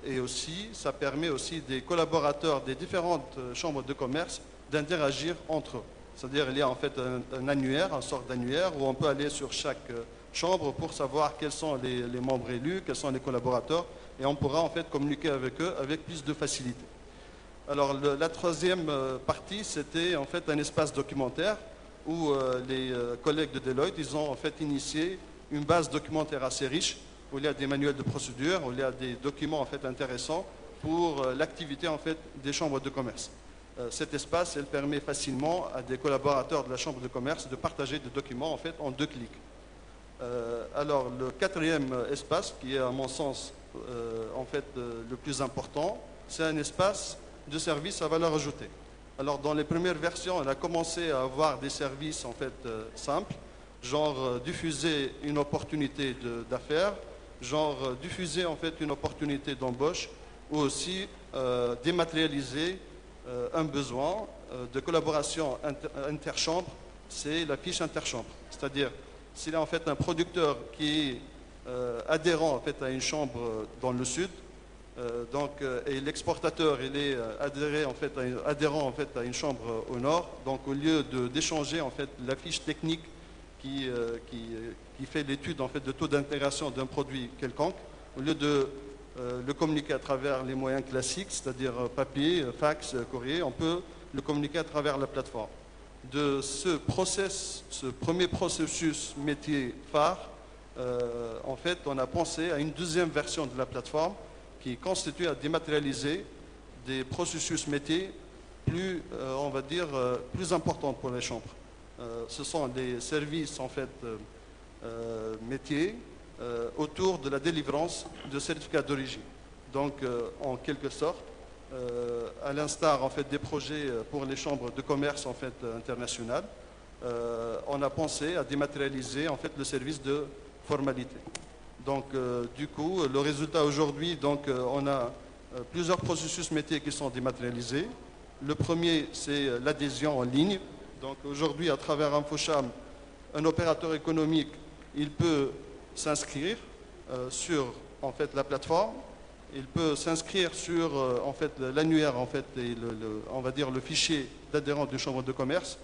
Et aussi, ça permet aussi des collaborateurs des différentes chambres de commerce d'interagir entre eux. C'est-à-dire il y a en fait un annuaire, une sorte d'annuaire où on peut aller sur chaque chambre pour savoir quels sont les membres élus, quels sont les collaborateurs, et on pourra en fait communiquer avec eux avec plus de facilité. Alors la troisième partie, c'était en fait un espace documentaire où les collègues de Deloitte, ils ont en fait initié une base documentaire assez riche, où il y a des manuels de procédure, où il y a des documents en fait intéressants pour l'activité en fait des chambres de commerce. Cet espace, elle permet facilement à des collaborateurs de la chambre de commerce de partager des documents en fait en 2 clics. Alors le quatrième espace, qui est à mon sens en fait le plus important, c'est un espace de services à valeur ajoutée. Alors dans les premières versions, on a commencé à avoir des services en fait simples, genre diffuser une opportunité d'affaires, genre diffuser en fait une opportunité d'embauche, ou aussi dématérialiser un besoin de collaboration interchambre, c'est la fiche interchambre. C'est-à-dire s'il y a en fait un producteur qui est adhérent en fait à une chambre dans le sud, et l'exportateur il est adhérent en fait à une chambre au nord, donc au lieu d'échanger en fait la fiche technique qui fait l'étude en fait de taux d'intégration d'un produit quelconque, au lieu de le communiquer à travers les moyens classiques, c'est-à-dire papier, fax, courrier, on peut le communiquer à travers la plateforme. De ce premier processus métier phare, en fait, on a pensé à une deuxième version de la plateforme qui constitue à dématérialiser des processus métiers plus, on va dire, plus importants pour les chambres. Ce sont des services en fait métiers autour de la délivrance de certificats d'origine. Donc, en quelque sorte, à l'instar en fait des projets pour les chambres de commerce en fait internationales, on a pensé à dématérialiser en fait le service de formalité. Donc, du coup, le résultat aujourd'hui, donc, on a plusieurs processus métiers qui sont dématérialisés. Le premier, c'est l'adhésion en ligne. Donc, aujourd'hui, à travers InfoCham, un opérateur économique, il peut s'inscrire sur en fait la plateforme. Il peut s'inscrire sur en fait l'annuaire en fait et on va dire le fichier d'adhérent d'une chambre de commerce,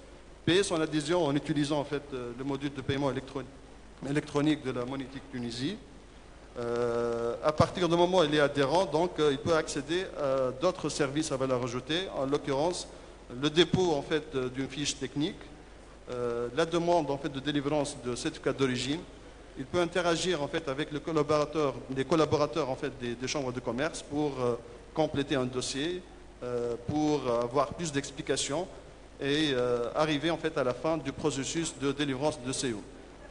payer son adhésion en utilisant en fait le module de paiement électronique de la Monétique Tunisie. À partir du moment où il est adhérent, donc il peut accéder à d'autres services à valeur ajoutée, en l'occurrence le dépôt en fait d'une fiche technique, la demande en fait de délivrance de certificat d'origine. Il peut interagir en fait avec les collaborateurs en fait des chambres de commerce pour compléter un dossier, pour avoir plus d'explications et arriver en fait à la fin du processus de délivrance de CO.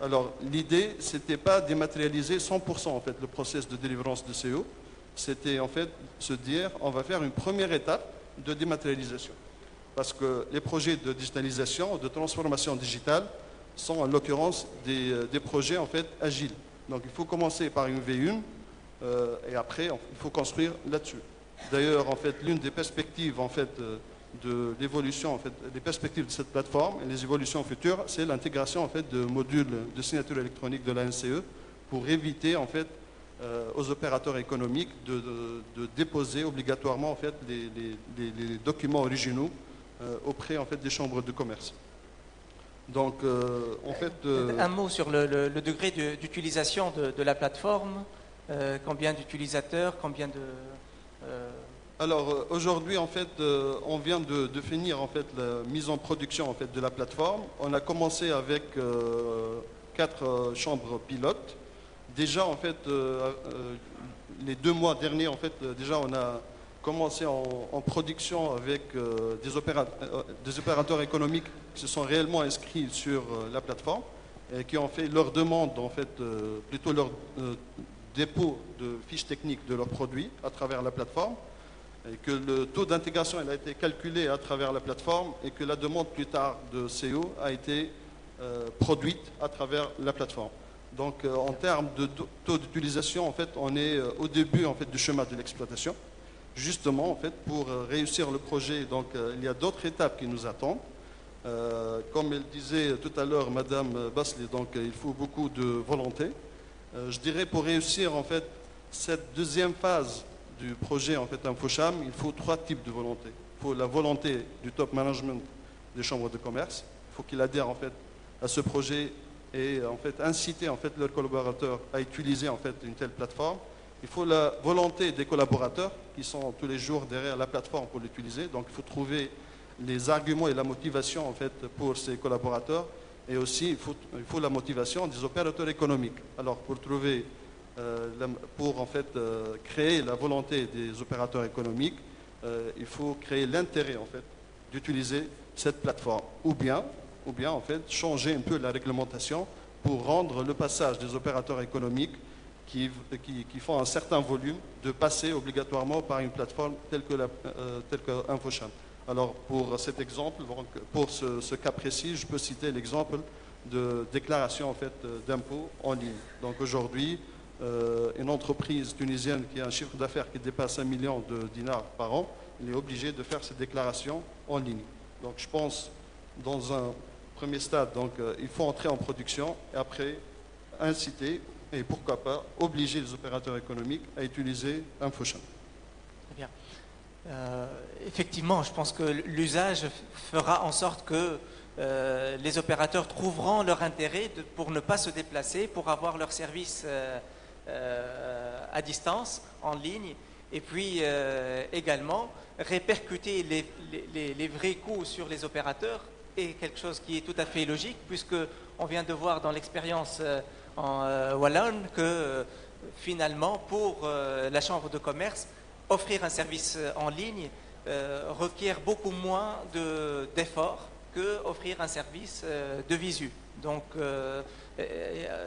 Alors l'idée, c'était pas dématérialiser 100% en fait le processus de délivrance de CO, c'était en fait se dire on va faire une première étape de dématérialisation. Parce que les projets de digitalisation, de transformation digitale, sont en l'occurrence des projets en fait agiles. Donc il faut commencer par une V1 et après il faut construire là-dessus. D'ailleurs en fait l'une des perspectives en fait de l'évolution en fait des perspectives de cette plateforme et les évolutions futures, c'est l'intégration en fait de modules de signature électronique de la NCE pour éviter en fait aux opérateurs économiques de déposer obligatoirement en fait les documents originaux auprès en fait des chambres de commerce. Donc, en fait... Un mot sur le degré d'utilisation de la plateforme, combien d'utilisateurs, combien Alors aujourd'hui, en fait, on vient de finir en fait la mise en production en fait de la plateforme. On a commencé avec 4 chambres pilotes. Déjà, en fait, les 2 mois derniers, en fait, déjà, on a commencé en production avec des opérateurs économiques qui se sont réellement inscrits sur la plateforme et qui ont fait leur demande, en fait, plutôt leur dépôt de fiches techniques de leurs produits à travers la plateforme, et que le taux d'intégration a été calculé à travers la plateforme et que la demande plus tard de CO a été produite à travers la plateforme. Donc en termes de taux d'utilisation, en fait, on est au début en fait, du chemin de l'exploitation. Justement, en fait, pour réussir le projet, donc, il y a d'autres étapes qui nous attendent. Comme elle disait tout à l'heure, Madame Basli, donc, il faut beaucoup de volonté. Je dirais pour réussir en fait, cette deuxième phase du projet en fait, InfoCham, il faut 3 types de volonté. Il faut la volonté du top management des chambres de commerce. Il faut qu'ils adhèrent en fait, à ce projet et en fait, inciter en fait, leurs collaborateurs à utiliser en fait, une telle plateforme. Il faut la volonté des collaborateurs qui sont tous les jours derrière la plateforme pour l'utiliser. Donc il faut trouver les arguments et la motivation en fait, pour ces collaborateurs. Et aussi, il faut la motivation des opérateurs économiques. Alors pour trouver, pour en fait, créer la volonté des opérateurs économiques, il faut créer l'intérêt en fait, d'utiliser cette plateforme. Ou bien en fait, changer un peu la réglementation pour rendre le passage des opérateurs économiques qui font un certain volume de passer obligatoirement par une plateforme telle que InfoCham. Alors pour cet exemple, pour ce cas précis, je peux citer l'exemple de déclaration en fait, d'impôts en ligne. Donc aujourd'hui, une entreprise tunisienne qui a un chiffre d'affaires qui dépasse 1 million de dinars par an, il est obligé de faire cette déclaration en ligne. Donc je pense, dans un premier stade, donc, il faut entrer en production et après inciter et pourquoi pas obliger les opérateurs économiques à utiliser InfoCham. Très bien. Effectivement, je pense que l'usage fera en sorte que les opérateurs trouveront leur intérêt pour ne pas se déplacer, pour avoir leur service à distance, en ligne, et puis également répercuter les vrais coûts sur les opérateurs est quelque chose qui est tout à fait logique, puisque on vient de voir dans l'expérience en Wallonne que finalement, pour la Chambre de commerce, offrir un service en ligne requiert beaucoup moins d'efforts que offrir un service de visu. Donc,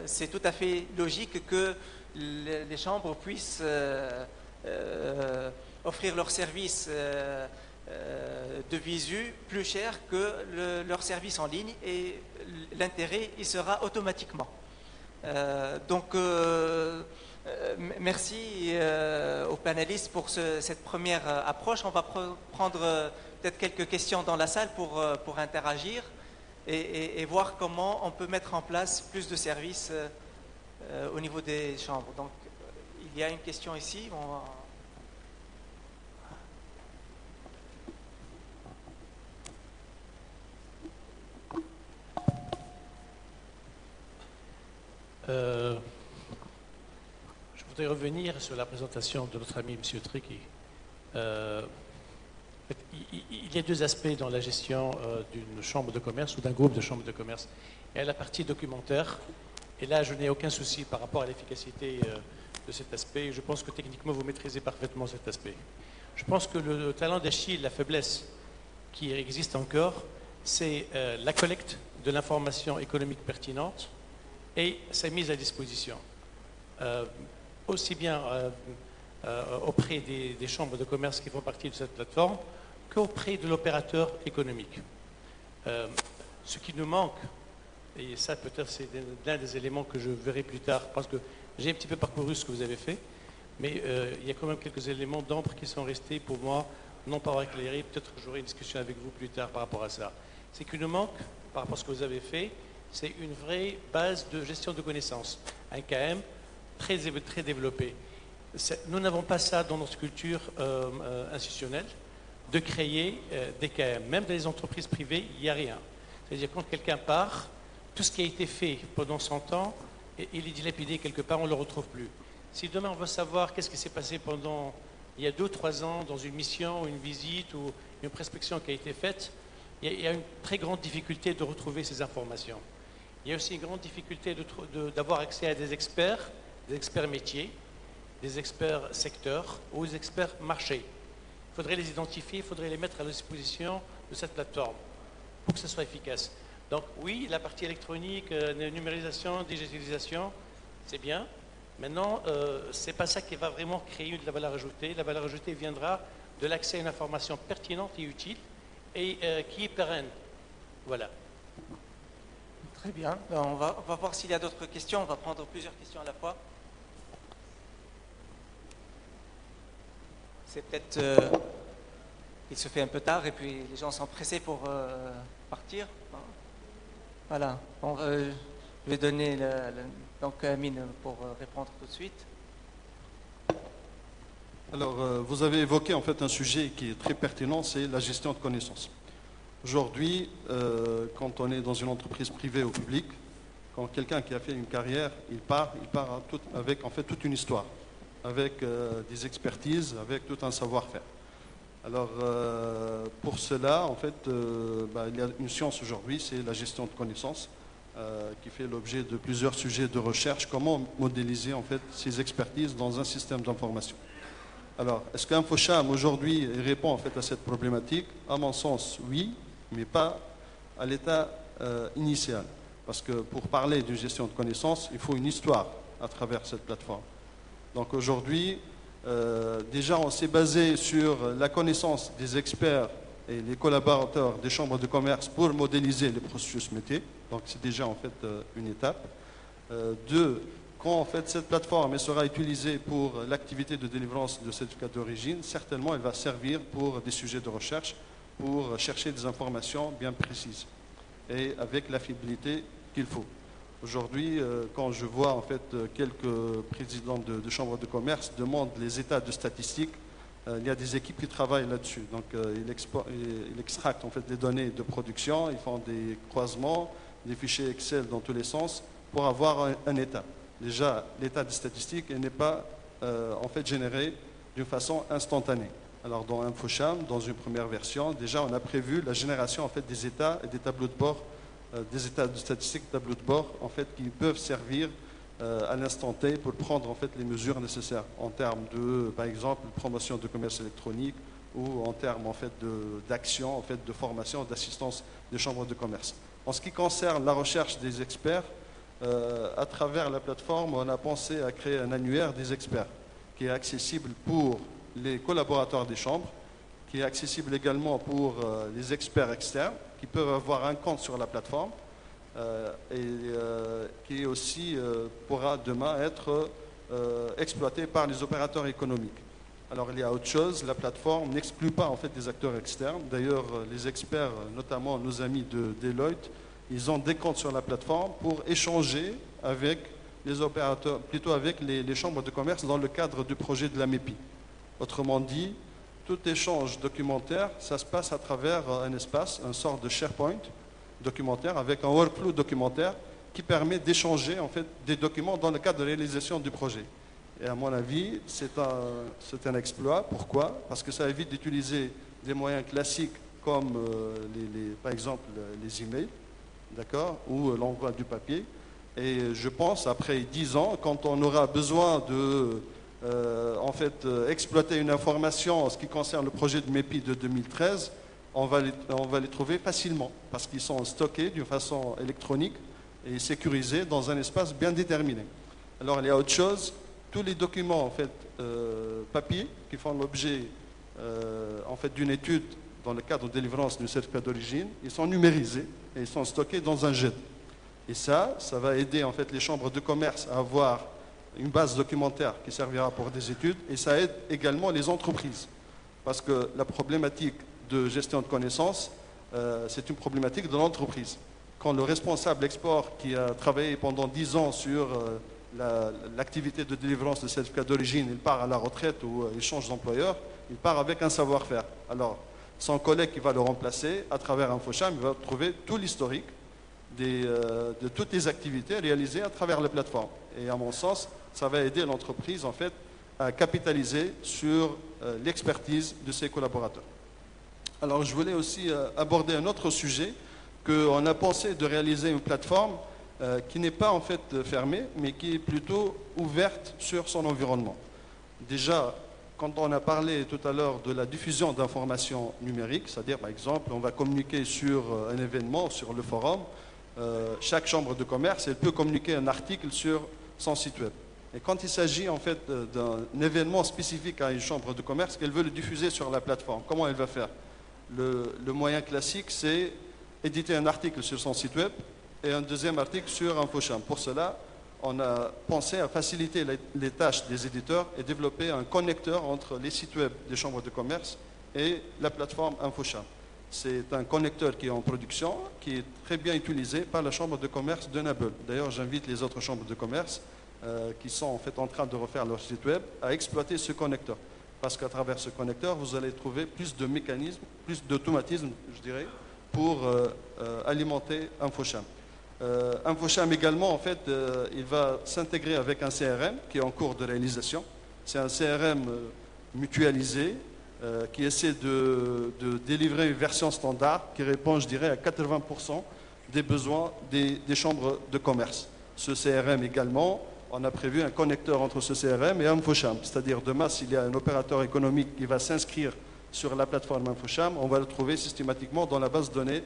c'est tout à fait logique que les chambres puissent offrir leur service de visu plus cher que leur service en ligne, et l'intérêt y sera automatiquement. Merci aux panélistes pour cette première approche. On va prendre peut-être quelques questions dans la salle pour interagir et voir comment on peut mettre en place plus de services au niveau des chambres. Donc, il y a une question ici. Je voudrais revenir sur la présentation de notre ami M. Tricky. Il y a 2 aspects dans la gestion d'une chambre de commerce ou d'un groupe de chambres de commerce. Il y a la partie documentaire, et là je n'ai aucun souci par rapport à l'efficacité de cet aspect. Je pense que techniquement vous maîtrisez parfaitement cet aspect. Je pense que le talent d'Achille, la faiblesse qui existe encore, c'est la collecte de l'information économique pertinente et sa mise à disposition, aussi bien auprès des chambres de commerce qui font partie de cette plateforme qu'auprès de l'opérateur économique. Ce qui nous manque, et ça peut-être c'est l'un des éléments que je verrai plus tard, parce que j'ai un petit peu parcouru ce que vous avez fait, mais il y a quand même quelques éléments d'ombre qui sont restés pour moi non pas éclairés. Peut-être que j'aurai une discussion avec vous plus tard par rapport à ça. C'est qu'il nous manque, par rapport à ce que vous avez fait, c'est une vraie base de gestion de connaissances, un KM très développé. Nous n'avons pas ça dans notre culture institutionnelle, de créer des KM. Même dans les entreprises privées, il n'y a rien. C'est-à-dire quand quelqu'un part, tout ce qui a été fait pendant 100 ans, il est dilapidé quelque part, on ne le retrouve plus. Si demain on veut savoir qu'est-ce qui s'est passé pendant il y a 2 ou 3 ans, dans une mission, une visite ou une prospection qui a été faite, il y a une très grande difficulté de retrouver ces informations. Il y a aussi une grande difficulté d'avoir accès à des experts métiers, des experts secteurs ou des experts marchés. Il faudrait les identifier, il faudrait les mettre à la disposition de cette plateforme pour que ce soit efficace. Donc oui, la partie électronique, numérisation, digitalisation, c'est bien. Maintenant, ce n'est pas ça qui va vraiment créer de la valeur ajoutée. La valeur ajoutée viendra de l'accès à une information pertinente et utile et qui est pérenne. Voilà. Très bien. On va voir s'il y a d'autres questions. On va prendre plusieurs questions à la fois. C'est peut-être... il se fait un peu tard et puis les gens sont pressés pour partir. Voilà. Bon, je vais donner donc à Amine pour répondre tout de suite. Alors, vous avez évoqué en fait un sujet qui est très pertinent, c'est la gestion de connaissances. Aujourd'hui, quand on est dans une entreprise privée ou publique, quand quelqu'un qui a fait une carrière, il part avec en fait toute une histoire, avec des expertises, avec tout un savoir-faire. Alors, pour cela, en fait, il y a une science aujourd'hui, c'est la gestion de connaissances, qui fait l'objet de plusieurs sujets de recherche. Comment modéliser en fait ces expertises dans un système d'information? Alors, est-ce qu'InfoSham aujourd'hui répond en fait à cette problématique? À mon sens, oui, mais pas à l'état initial. Parce que pour parler d'une gestion de connaissances, il faut une histoire à travers cette plateforme. Donc aujourd'hui, déjà on s'est basé sur la connaissance des experts et les collaborateurs des chambres de commerce pour modéliser les processus métiers. Donc c'est déjà en fait une étape. Deux, quand en fait cette plateforme elle sera utilisée pour l'activité de délivrance de certificat d'origine, certainement elle va servir pour des sujets de recherche, pour chercher des informations bien précises et avec la fiabilité qu'il faut. Aujourd'hui, quand je vois en fait quelques présidents de chambres de commerce demandent les états de statistiques, il y a des équipes qui travaillent là-dessus. Donc ils extractent en fait les données de production, ils font des croisements, des fichiers Excel dans tous les sens pour avoir un état. Déjà, l'état des statistiques n'est pas en fait généré d'une façon instantanée. Alors dans InfoSham, dans une première version, déjà on a prévu la génération en fait des états et des tableaux de bord, des états de statistiques, tableaux de bord en fait qui peuvent servir à l'instant T pour prendre en fait les mesures nécessaires en termes de, par exemple, promotion de commerce électronique ou en termes en fait d'action, en fait de formation, d'assistance des chambres de commerce. En ce qui concerne la recherche des experts, à travers la plateforme, on a pensé à créer un annuaire des experts qui est accessible pour les collaborateurs des chambres, qui est accessible également pour les experts externes qui peuvent avoir un compte sur la plateforme et qui aussi pourra demain être exploité par les opérateurs économiques. Alors il y a autre chose, la plateforme n'exclut pas en fait des acteurs externes. D'ailleurs, les experts, notamment nos amis de Deloitte, ils ont des comptes sur la plateforme pour échanger avec les opérateurs, plutôt avec les chambres de commerce dans le cadre du projet de la MEPI. Autrement dit, tout échange documentaire, ça se passe à travers un espace, un sort de SharePoint documentaire avec un workflow documentaire qui permet d'échanger en fait des documents dans le cadre de réalisation du projet. Et à mon avis, c'est un exploit. Pourquoi? Parce que ça évite d'utiliser des moyens classiques comme par exemple les emails, d'accord, ou l'envoi du papier. Et je pense, après 10 ans, quand on aura besoin de en fait, exploiter une information en ce qui concerne le projet de MEPI de 2013, on va les trouver facilement parce qu'ils sont stockés d'une façon électronique et sécurisés dans un espace bien déterminé. Alors il y a autre chose, tous les documents en fait papier qui font l'objet en fait d'une étude dans le cadre de délivrance du certificat d'origine, ils sont numérisés et ils sont stockés dans un jet. Et ça va aider en fait les chambres de commerce à avoir une base documentaire qui servira pour des études et ça aide également les entreprises parce que la problématique de gestion de connaissances, c'est une problématique de l'entreprise. Quand le responsable export qui a travaillé pendant 10 ans sur l'activité de délivrance de certificat d'origine, il part à la retraite ou il change d'employeur, il part avec un savoir-faire. Alors, son collègue qui va le remplacer, à travers InfoSham, il va trouver tout l'historique de toutes les activités réalisées à travers la plateforme. Et à mon sens, ça va aider l'entreprise en fait à capitaliser sur l'expertise de ses collaborateurs. Alors je voulais aussi aborder un autre sujet, qu'on a pensé de réaliser une plateforme qui n'est pas en fait fermée, mais qui est plutôt ouverte sur son environnement. Déjà, quand on a parlé tout à l'heure de la diffusion d'informations numériques, c'est-à-dire par exemple, on va communiquer sur un événement, sur le forum, chaque chambre de commerce, elle peut communiquer un article sur son site web. Et quand il s'agit en fait d'un événement spécifique à une chambre de commerce, qu'elle veut le diffuser sur la plateforme, comment elle va faire? Le moyen classique, c'est éditer un article sur son site web et un deuxième article sur InfoCham. Pour cela, on a pensé à faciliter les tâches des éditeurs et développer un connecteur entre les sites web des chambres de commerce et la plateforme InfoCham. C'est un connecteur qui est en production, qui est très bien utilisé par la chambre de commerce de Nabeul. D'ailleurs, j'invite les autres chambres de commerce qui sont en fait en train de refaire leur site web à exploiter ce connecteur. Parce qu'à travers ce connecteur, vous allez trouver plus de mécanismes, plus d'automatisme, je dirais, pour alimenter InfoCham. InfoCham également, en fait, il va s'intégrer avec un CRM qui est en cours de réalisation. C'est un CRM mutualisé qui essaie de délivrer une version standard qui répond, je dirais, à 80% des besoins des chambres de commerce. Ce CRM également, on a prévu un connecteur entre ce CRM et InfoCham. C'est-à-dire demain, s'il y a un opérateur économique qui va s'inscrire sur la plateforme InfoCham, on va le trouver systématiquement dans la base de données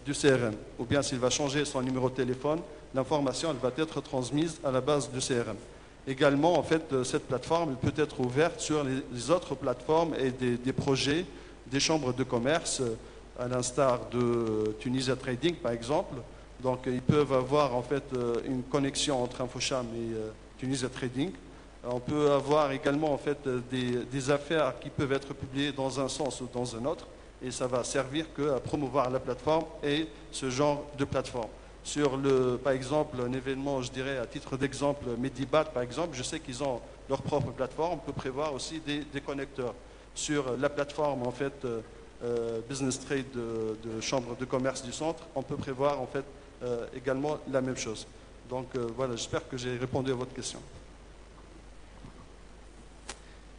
du CRM. Ou bien s'il va changer son numéro de téléphone, l'information elle va être transmise à la base du CRM. Également, en fait, cette plateforme elle peut être ouverte sur les autres plateformes et des projets des chambres de commerce, à l'instar de Tunisia Trading, par exemple. Donc, ils peuvent avoir en fait une connexion entre InfoCham et Tunisia Trading. On peut avoir également en fait des affaires qui peuvent être publiées dans un sens ou dans un autre, et ça va servir à promouvoir la plateforme et ce genre de plateforme. Sur par exemple, un événement, je dirais à titre d'exemple, Medibat par exemple, je sais qu'ils ont leur propre plateforme. On peut prévoir aussi des connecteurs sur la plateforme en fait Business Trade de Chambre de commerce du centre. On peut prévoir en fait également la même chose. Donc voilà, j'espère que j'ai répondu à votre question.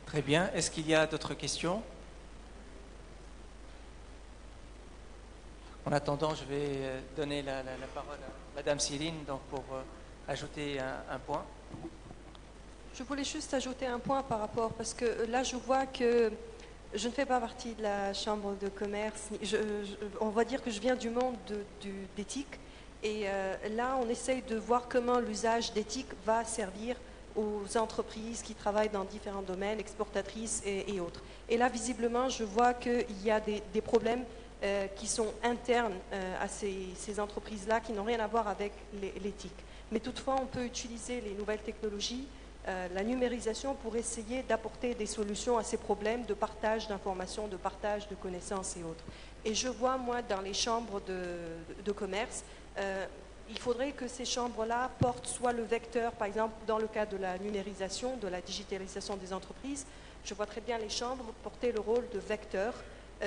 Très bien. Est-ce qu'il y a d'autres questions? En attendant, je vais donner la parole à Madame Céline donc pour ajouter un point. Je voulais juste ajouter un point par rapport, parce que là je vois que je ne fais pas partie de la chambre de commerce. On va dire que je viens du monde d'éthique. Et là, on essaye de voir comment l'usage d'éthique va servir aux entreprises qui travaillent dans différents domaines, exportatrices et autres. Et là, visiblement, je vois qu'il y a des problèmes qui sont internes à ces entreprises-là, qui n'ont rien à voir avec l'éthique. Mais toutefois, on peut utiliser les nouvelles technologies, la numérisation, pour essayer d'apporter des solutions à ces problèmes de partage d'informations, de partage de connaissances et autres. Et je vois, moi, dans les chambres de commerce, il faudrait que ces chambres-là portent soit le vecteur, par exemple, dans le cas de la numérisation, de la digitalisation des entreprises, je vois très bien les chambres porter le rôle de vecteur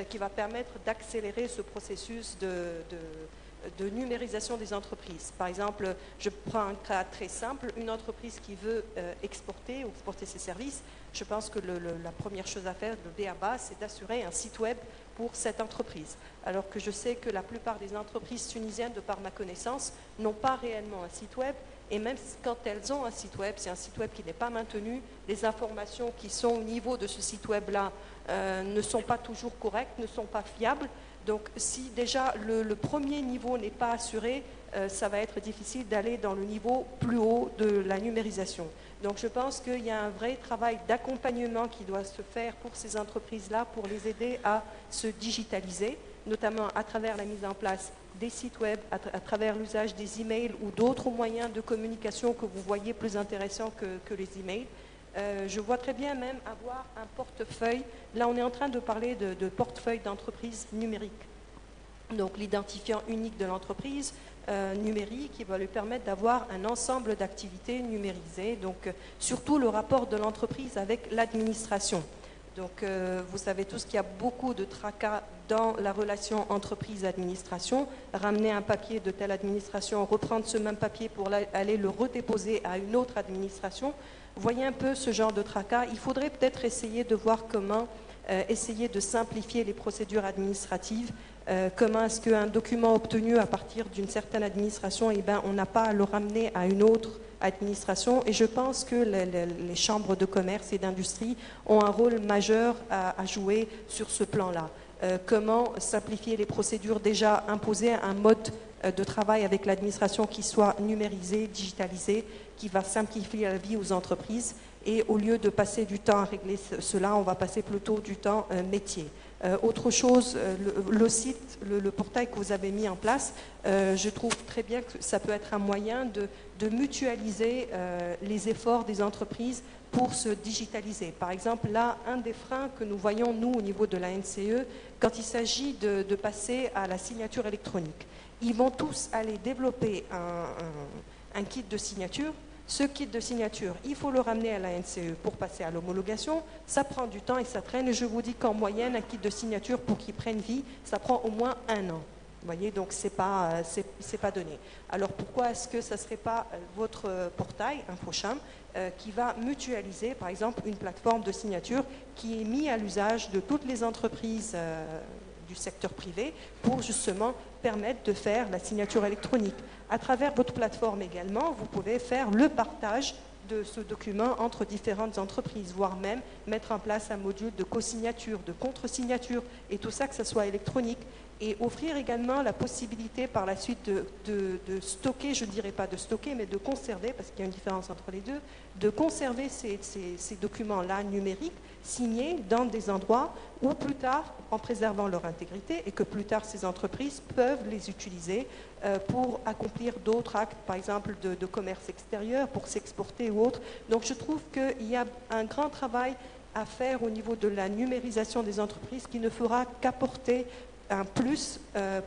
qui va permettre d'accélérer ce processus de numérisation des entreprises. Par exemple, je prends un cas très simple, une entreprise qui veut exporter ou exporter ses services, je pense que la première chose à faire, le b.a.-ba, c'est d'assurer un site web pour cette entreprise. Alors que je sais que la plupart des entreprises tunisiennes, de par ma connaissance, n'ont pas réellement un site web, et même quand elles ont un site web, c'est un site web qui n'est pas maintenu, les informations qui sont au niveau de ce site web-là ne sont pas toujours correctes, ne sont pas fiables. Donc si déjà le premier niveau n'est pas assuré, ça va être difficile d'aller dans le niveau plus haut de la numérisation. Donc je pense qu'il y a un vrai travail d'accompagnement qui doit se faire pour ces entreprises-là, pour les aider à se digitaliser, notamment à travers la mise en place des sites web, à travers l'usage des emails ou d'autres moyens de communication que vous voyez plus intéressants que les emails. Je vois très bien même avoir un portefeuille. Là, on est en train de parler de portefeuille d'entreprise numérique. Donc, l'identifiant unique de l'entreprise numérique qui va lui permettre d'avoir un ensemble d'activités numérisées. Donc, surtout le rapport de l'entreprise avec l'administration. Donc, vous savez tous qu'il y a beaucoup de tracas dans la relation entreprise-administration. Ramener un papier de telle administration, reprendre ce même papier pour aller le redéposer à une autre administration. Voyez un peu ce genre de tracas. Il faudrait peut-être essayer de voir comment essayer de simplifier les procédures administratives. Comment est-ce qu'un document obtenu à partir d'une certaine administration, on n'a pas à le ramener à une autre administration. Et je pense que les chambres de commerce et d'industrie ont un rôle majeur à jouer sur ce plan-là. Comment simplifier les procédures, déjà imposer un mode de travail avec l'administration qui soit numérisé, digitalisé, qui va simplifier la vie aux entreprises. Et au lieu de passer du temps à régler cela, on va passer plutôt du temps métier. Autre chose, le site, le portail que vous avez mis en place, je trouve très bien que ça peut être un moyen de mutualiser les efforts des entreprises pour se digitaliser. Par exemple, là, un des freins que nous voyons, nous, au niveau de la NCE, quand il s'agit de passer à la signature électronique, ils vont tous aller développer un kit de signature. Ce kit de signature, il faut le ramener à la NCE pour passer à l'homologation. Ça prend du temps et ça traîne. Et je vous dis qu'en moyenne, un kit de signature, pour qu'il prenne vie, ça prend au moins 1 an. Vous voyez, donc c'est pas donné. Alors pourquoi est-ce que ça ne serait pas votre portail, InfoCham, qui va mutualiser, par exemple, une plateforme de signature qui est mise à l'usage de toutes les entreprises du secteur privé pour justement permettre de faire la signature électronique. À travers votre plateforme également, vous pouvez faire le partage de ce document entre différentes entreprises, voire même mettre en place un module de co-signature, de contre-signature, et tout ça que ce soit électronique. Et offrir également la possibilité par la suite de stocker, je ne dirais pas de stocker, mais de conserver, parce qu'il y a une différence entre les deux, de conserver ces documents-là numériques, signés dans des endroits où plus tard, en préservant leur intégrité, et que plus tard ces entreprises peuvent les utiliser pour accomplir d'autres actes, par exemple de commerce extérieur, pour s'exporter ou autre. Donc je trouve qu'il y a un grand travail à faire au niveau de la numérisation des entreprises qui ne fera qu'apporter un plus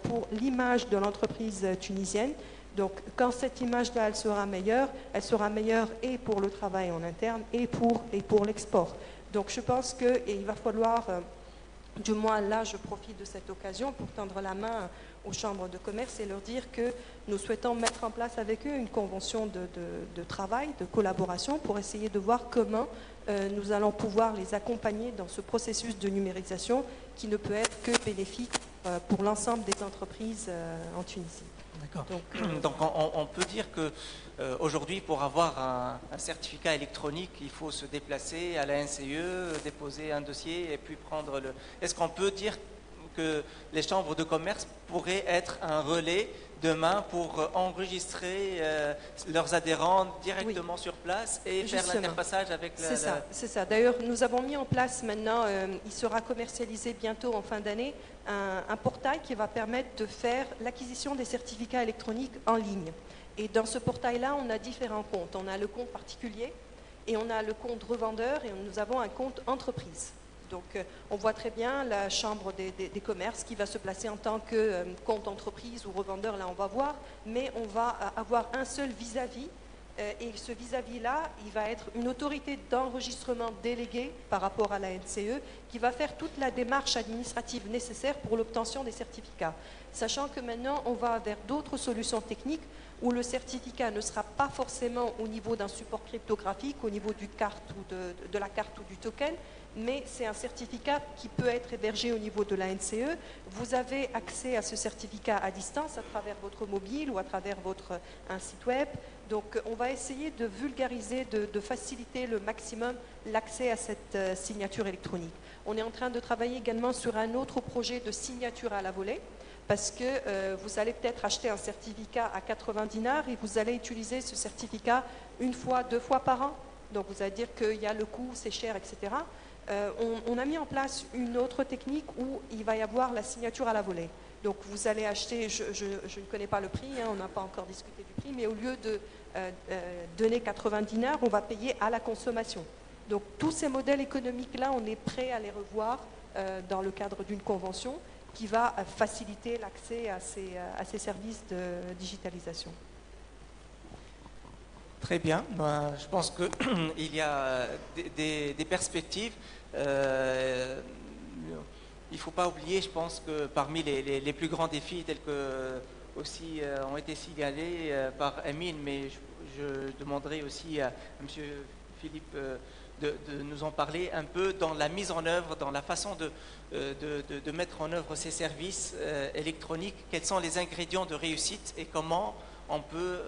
pour l'image de l'entreprise tunisienne. Donc, quand cette image-là, elle sera meilleure et pour le travail en interne et pour l'export. Donc, je pense qu'il va falloir, du moins là, je profite de cette occasion pour tendre la main aux chambres de commerce et leur dire que nous souhaitons mettre en place avec eux une convention de travail, de collaboration, pour essayer de voir comment nous allons pouvoir les accompagner dans ce processus de numérisation qui ne peut être que bénéfique pour l'ensemble des entreprises en Tunisie. D'accord. Donc on peut dire que aujourd'hui, pour avoir un certificat électronique, il faut se déplacer à la NCE, déposer un dossier et puis prendre le... Est-ce qu'on peut dire que les chambres de commerce pourraient être un relais demain pour enregistrer leurs adhérents directement sur place et faire l'interfaçage avec la... C'est ça. D'ailleurs, nous avons mis en place maintenant, il sera commercialisé bientôt en fin d'année, un portail qui va permettre de faire l'acquisition des certificats électroniques en ligne. Et dans ce portail-là, on a différents comptes. On a le compte particulier et on a le compte revendeur et nous avons un compte entreprise. Donc, on voit très bien la chambre des commerces qui va se placer en tant que compte entreprise ou revendeur, là on va voir, mais on va avoir un seul vis-à-vis, et ce vis-à-vis-là, il va être une autorité d'enregistrement déléguée par rapport à la NCE qui va faire toute la démarche administrative nécessaire pour l'obtention des certificats. Sachant que maintenant, on va vers d'autres solutions techniques où le certificat ne sera pas forcément au niveau d'un support cryptographique, au niveau du carte ou de la carte ou du token, mais c'est un certificat qui peut être hébergé au niveau de la NCE. Vous avez accès à ce certificat à distance à travers votre mobile ou à travers un site web. Donc on va essayer de vulgariser, de faciliter le maximum l'accès à cette signature électronique. On est en train de travailler également sur un autre projet de signature à la volée, parce que vous allez peut-être acheter un certificat à 90 dinars et vous allez utiliser ce certificat 1 fois, 2 fois par an. Donc vous allez dire qu'il y a le coût, c'est cher, etc. On a mis en place une autre technique où il va y avoir la signature à la volée. Donc vous allez acheter, je ne connais pas le prix, on n'a pas encore discuté du prix, mais au lieu de donner 90 dinars, on va payer à la consommation. Donc tous ces modèles économiques-là, on est prêt à les revoir dans le cadre d'une convention qui va faciliter l'accès à ces services de digitalisation. Très bien. Je pense qu'il y a des perspectives. Il ne faut pas oublier, je pense que parmi les plus grands défis tels que aussi ont été signalés par Amine, mais je demanderai aussi à M. Philippe de nous en parler un peu dans la mise en œuvre, dans la façon de mettre en œuvre ces services électroniques, quels sont les ingrédients de réussite et comment on peut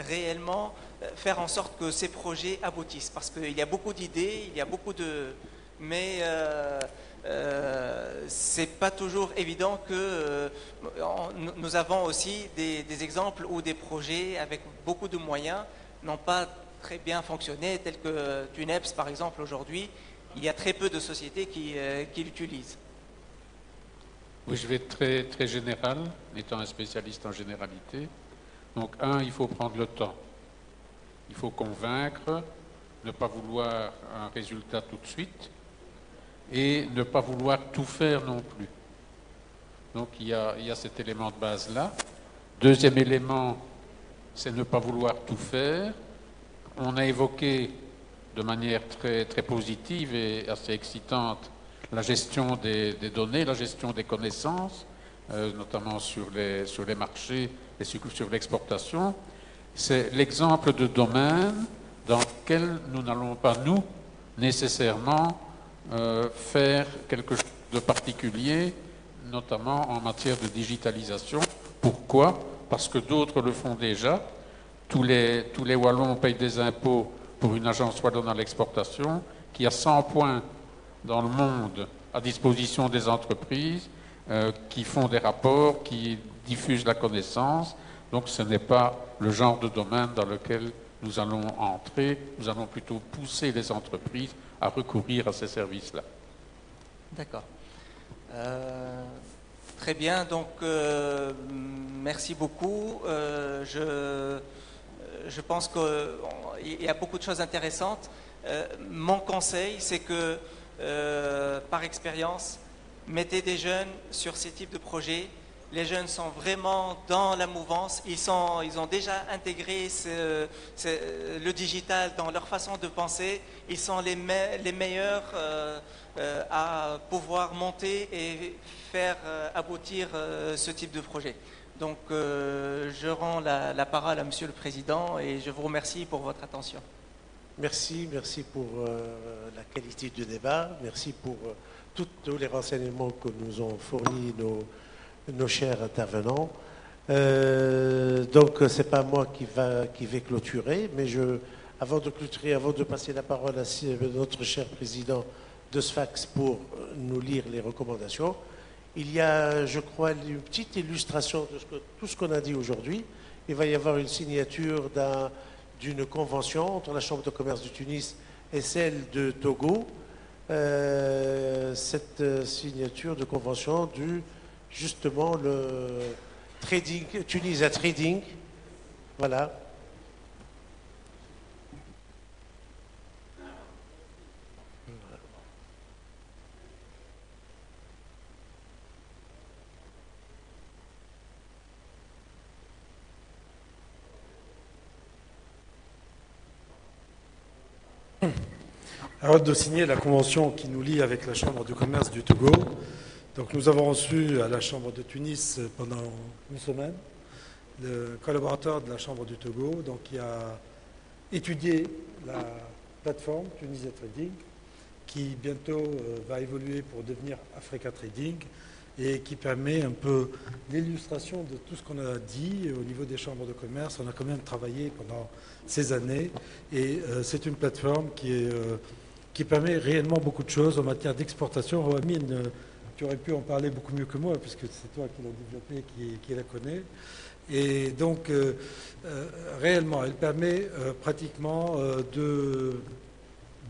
réellement faire en sorte que ces projets aboutissent. Parce qu'il y a beaucoup d'idées, il y a beaucoup de... Mais c'est pas toujours évident que nous avons aussi des exemples où des projets avec beaucoup de moyens n'ont pas très bien fonctionné, tels que Tuneps par exemple aujourd'hui. Il y a très peu de sociétés qui l'utilisent. Oui, je vais être très général, étant un spécialiste en généralité. Donc, il faut prendre le temps. Il faut convaincre, ne pas vouloir un résultat tout de suite et ne pas vouloir tout faire non plus. Donc, il y a cet élément de base-là. Deuxième élément, c'est ne pas vouloir tout faire. On a évoqué de manière très positive et assez excitante la gestion des données, la gestion des connaissances, notamment sur les marchés et sur l'exportation. C'est l'exemple de domaine dans lequel nous n'allons pas, nous, nécessairement faire quelque chose de particulier, notamment en matière de digitalisation. Pourquoi? Parce que d'autres le font déjà. Tous les Wallons payent des impôts pour une agence wallonne à l'exportation qui a 100 points dans le monde à disposition des entreprises qui font des rapports, qui diffusent la connaissance. Donc ce n'est pas le genre de domaine dans lequel nous allons entrer. Nous allons plutôt pousser les entreprises à recourir à ces services-là. D'accord. Très bien, donc merci beaucoup. Je pense qu'il y a beaucoup de choses intéressantes. Mon conseil, c'est que, par expérience, mettez des jeunes sur ces types de projets. Les jeunes sont vraiment dans la mouvance. Ils ont déjà intégré le digital dans leur façon de penser. Ils sont les meilleurs à pouvoir monter et faire aboutir ce type de projet. Donc, je rends la parole à Monsieur le Président et je vous remercie pour votre attention. Merci pour la qualité du débat. Merci pour tous les renseignements que nous ont fournis nos chers intervenants. Donc, ce n'est pas moi qui vais clôturer, mais avant de clôturer, avant de passer la parole à notre cher président de Sfax pour nous lire les recommandations, il y a, je crois, une petite illustration de tout ce qu'on a dit aujourd'hui. Il va y avoir une signature d'une convention entre la Chambre de commerce de Tunis et celle de Togo. Cette signature de convention justement le trading, Tunisia Trading. Voilà. Avant de signer la convention qui nous lie avec la Chambre de commerce du Togo, donc nous avons reçu à la Chambre de Tunis pendant une semaine le collaborateur de la Chambre du Togo, donc qui a étudié la plateforme Tunisia Trading, qui bientôt va évoluer pour devenir Africa Trading et qui permet un peu l'illustration de tout ce qu'on a dit au niveau des chambres de commerce. On a quand même travaillé pendant ces années et c'est une plateforme qui permet réellement beaucoup de choses en matière d'exportation. Amine, tu aurais pu en parler beaucoup mieux que moi puisque c'est toi qui l'as développée, qui la connaît. Et donc, réellement, elle permet pratiquement de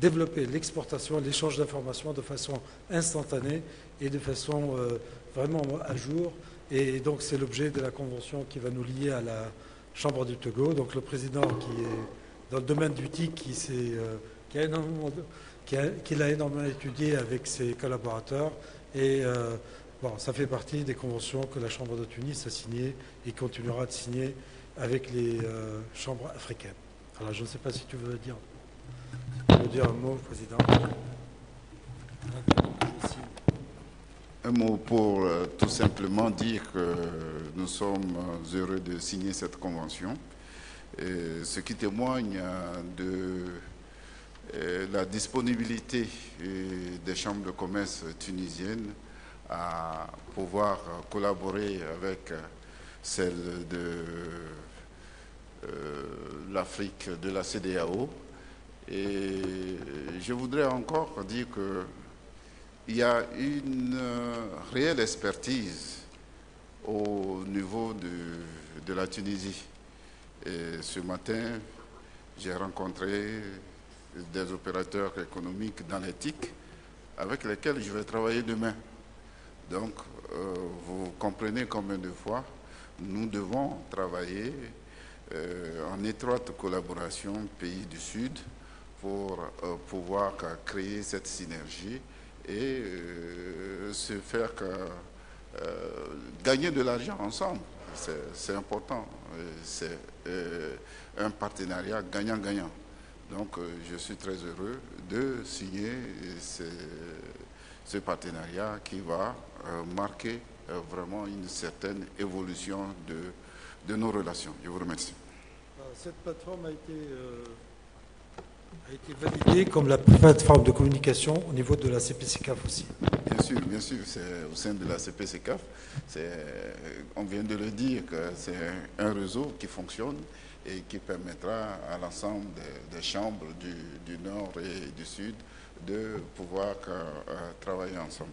développer l'exportation, l'échange d'informations de façon instantanée et de façon vraiment à jour. Et donc, c'est l'objet de la convention qui va nous lier à la Chambre du Togo. Donc, le président qui est dans le domaine du TIC, qui l'a énormément étudié avec ses collaborateurs. Et bon, ça fait partie des conventions que la Chambre de Tunis a signées et continuera de signer avec les chambres africaines. Alors, je ne sais pas si tu veux dire un mot, Président. Un mot pour tout simplement dire que nous sommes heureux de signer cette convention, ce qui témoigne de la disponibilité des chambres de commerce tunisiennes à pouvoir collaborer avec celle de l'Afrique, de la CEDEAO. Et je voudrais encore dire qu'il y a une réelle expertise au niveau de la Tunisie. Et ce matin, j'ai rencontré des opérateurs économiques dans l'éthique avec lesquels je vais travailler demain. Donc, vous comprenez combien de fois nous devons travailler en étroite collaboration pays du Sud pour pouvoir créer cette synergie et se faire gagner de l'argent ensemble. C'est important. C'est un partenariat gagnant-gagnant. Donc, je suis très heureux de signer ce partenariat qui va marquer vraiment une certaine évolution de nos relations. Je vous remercie. Cette plateforme a été validée comme la plateforme de communication au niveau de la CPCCAF aussi. Bien sûr, c'est au sein de la CPCCAF. On vient de le dire que c'est un réseau qui fonctionne et qui permettra à l'ensemble des chambres du Nord et du Sud de pouvoir travailler ensemble.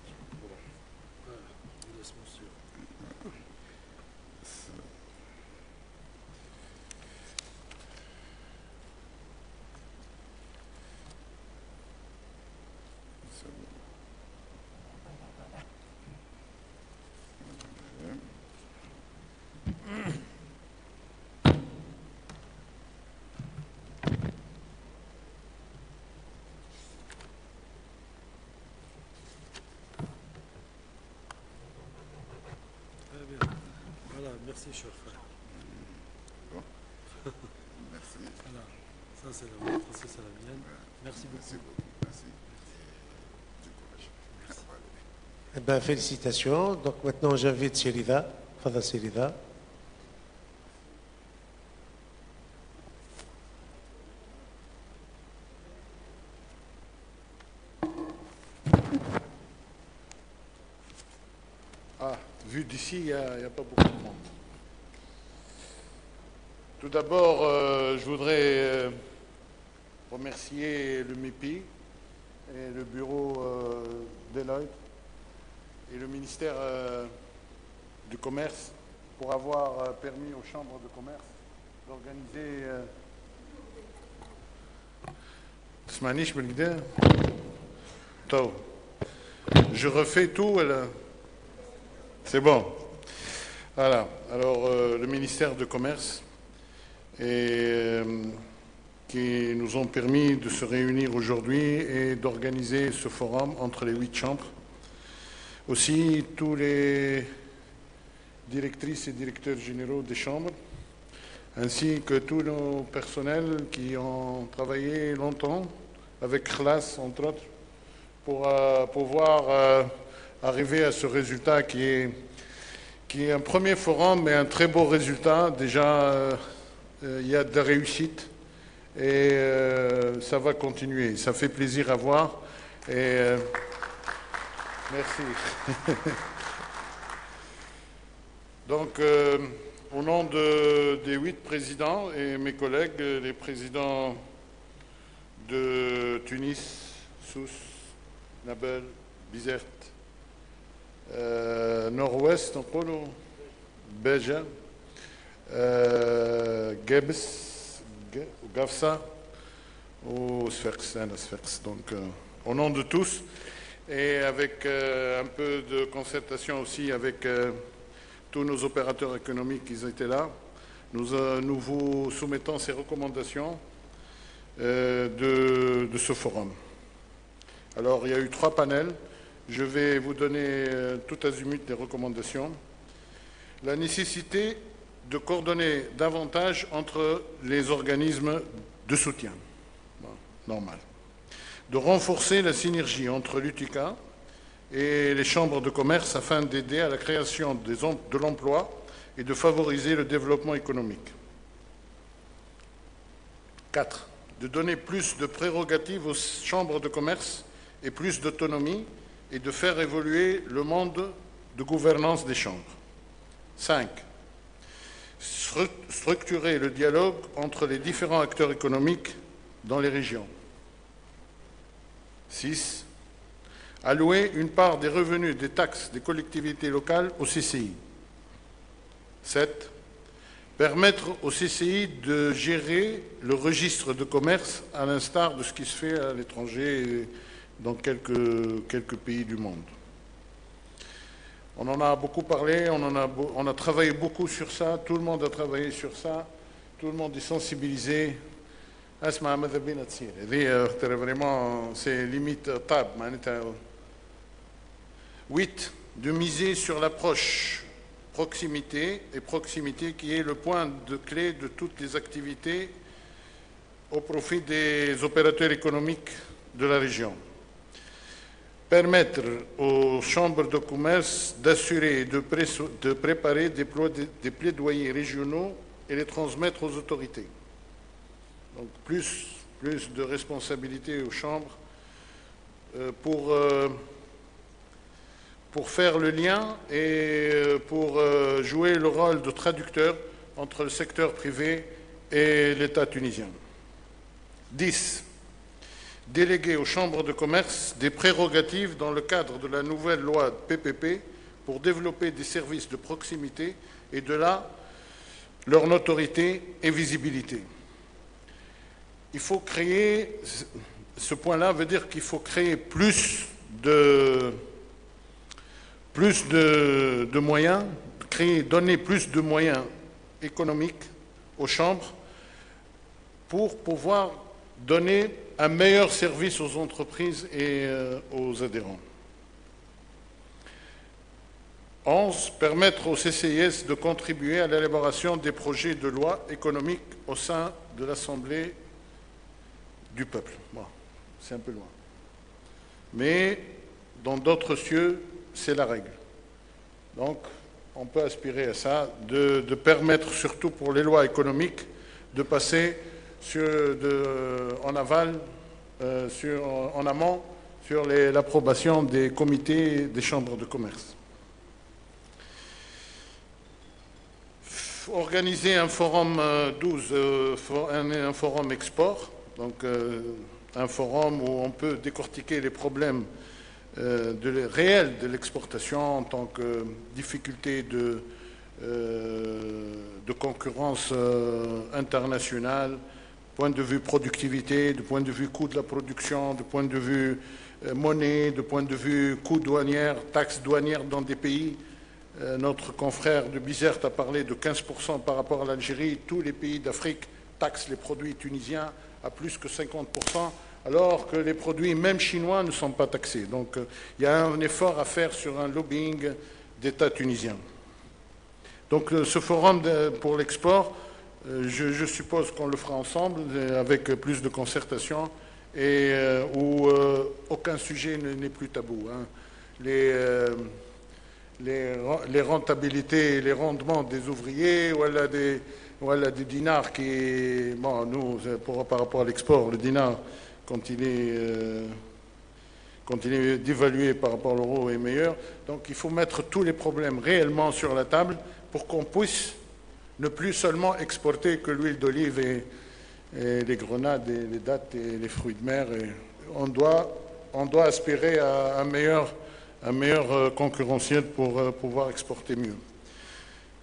Merci, cher frère. Bon. Merci. Voilà. Ça, c'est la vôtre, ça, c'est la mienne. Merci beaucoup. Merci. Merci. Eh bien, félicitations. Donc maintenant, j'invite Sherida. Fada Sherida. Vu d'ici, il n'y a pas beaucoup de monde. Tout d'abord, je voudrais remercier le MIPI et le bureau Deloitte et le ministère du Commerce pour avoir permis aux chambres de commerce d'organiser... Je refais tout. C'est bon. Voilà. Alors, le ministère du Commerce qui nous ont permis de se réunir aujourd'hui et d'organiser ce forum entre les 8 chambres. Aussi, tous les directrices et directeurs généraux des chambres, ainsi que tous nos personnels qui ont travaillé longtemps, avec Khlas, entre autres, pour pouvoir arriver à ce résultat qui est un premier forum, mais un très beau résultat. Déjà, il y a de la réussite et ça va continuer. Ça fait plaisir à voir. Et merci. Donc, au nom des 8 présidents et mes collègues, les présidents de Tunis, Sousse, Nabel, Bizerte, Nord-Ouest, نقولوا Béja, Gebs, Gafsa ou Sfax. Donc, au nom de tous et avec un peu de concertation aussi avec tous nos opérateurs économiques qui étaient là, nous vous soumettons ces recommandations de ce forum. Alors, il y a eu 3 panels. Je vais vous donner tout azimut des recommandations. La nécessité de coordonner davantage entre les organismes de soutien. Bon, normal. de renforcer la synergie entre l'UTICA et les chambres de commerce afin d'aider à la création de l'emploi et de favoriser le développement économique. 4. De donner plus de prérogatives aux chambres de commerce et plus d'autonomie et de faire évoluer le monde de gouvernance des chambres. 5. Structurer le dialogue entre les différents acteurs économiques dans les régions. 6. Allouer une part des revenus des taxes des collectivités locales au CCI. 7. Permettre au CCI de gérer le registre de commerce à l'instar de ce qui se fait à l'étranger et dans quelques pays du monde. On en a beaucoup parlé, on a travaillé beaucoup sur ça, tout le monde a travaillé sur ça, tout le monde est sensibilisé. Vraiment, c'est limite tab. 8. De miser sur l'approche proximité qui est le point de clé de toutes les activités au profit des opérateurs économiques de la région. Permettre aux chambres de commerce d'assurer et de préparer des plaidoyers régionaux et les transmettre aux autorités. Donc plus de responsabilités aux chambres pour faire le lien et pour jouer le rôle de traducteur entre le secteur privé et l'État tunisien. 10. Déléguer aux chambres de commerce des prérogatives dans le cadre de la nouvelle loi PPP pour développer des services de proximité et de là leur notoriété et visibilité. Il faut créer, ce point-là veut dire qu'il faut créer plus de moyens, donner plus de moyens économiques aux chambres pour pouvoir donner un meilleur service aux entreprises et aux adhérents. 11. Permettre au CCIS de contribuer à l'élaboration des projets de loi économique au sein de l'Assemblée du peuple. Bon, c'est un peu loin. Mais dans d'autres cieux, c'est la règle. Donc, on peut aspirer à ça, de permettre, surtout pour les lois économiques, de passer en aval, en amont, sur l'approbation des comités des chambres de commerce. Organiser un forum 12, un forum export, donc un forum où on peut décortiquer les problèmes réels de l'exportation en tant que difficulté de concurrence internationale, point de vue productivité, du point de vue coût de la production, du point de vue monnaie, du point de vue coût douanière, taxes douanières dans des pays. Notre confrère de Bizerte a parlé de 15% par rapport à l'Algérie. Tous les pays d'Afrique taxent les produits tunisiens à plus que 50%, alors que les produits, même chinois, ne sont pas taxés. Donc il y a un effort à faire sur un lobbying d'État tunisien. Donc ce forum pour l'export, je suppose qu'on le fera ensemble, avec plus de concertation, et où aucun sujet n'est plus tabou. Hein. Les rentabilités et les rendements des ouvriers, voilà des dinars qui... Bon, nous, par rapport à l'export, le dinar, quand il est dévalué par rapport à l'euro, est meilleur. Donc il faut mettre tous les problèmes réellement sur la table pour qu'on puisse ne plus seulement exporter que l'huile d'olive et les grenades et les dattes et les fruits de mer. Et on doit aspirer à un meilleur concurrentiel pour pouvoir exporter mieux.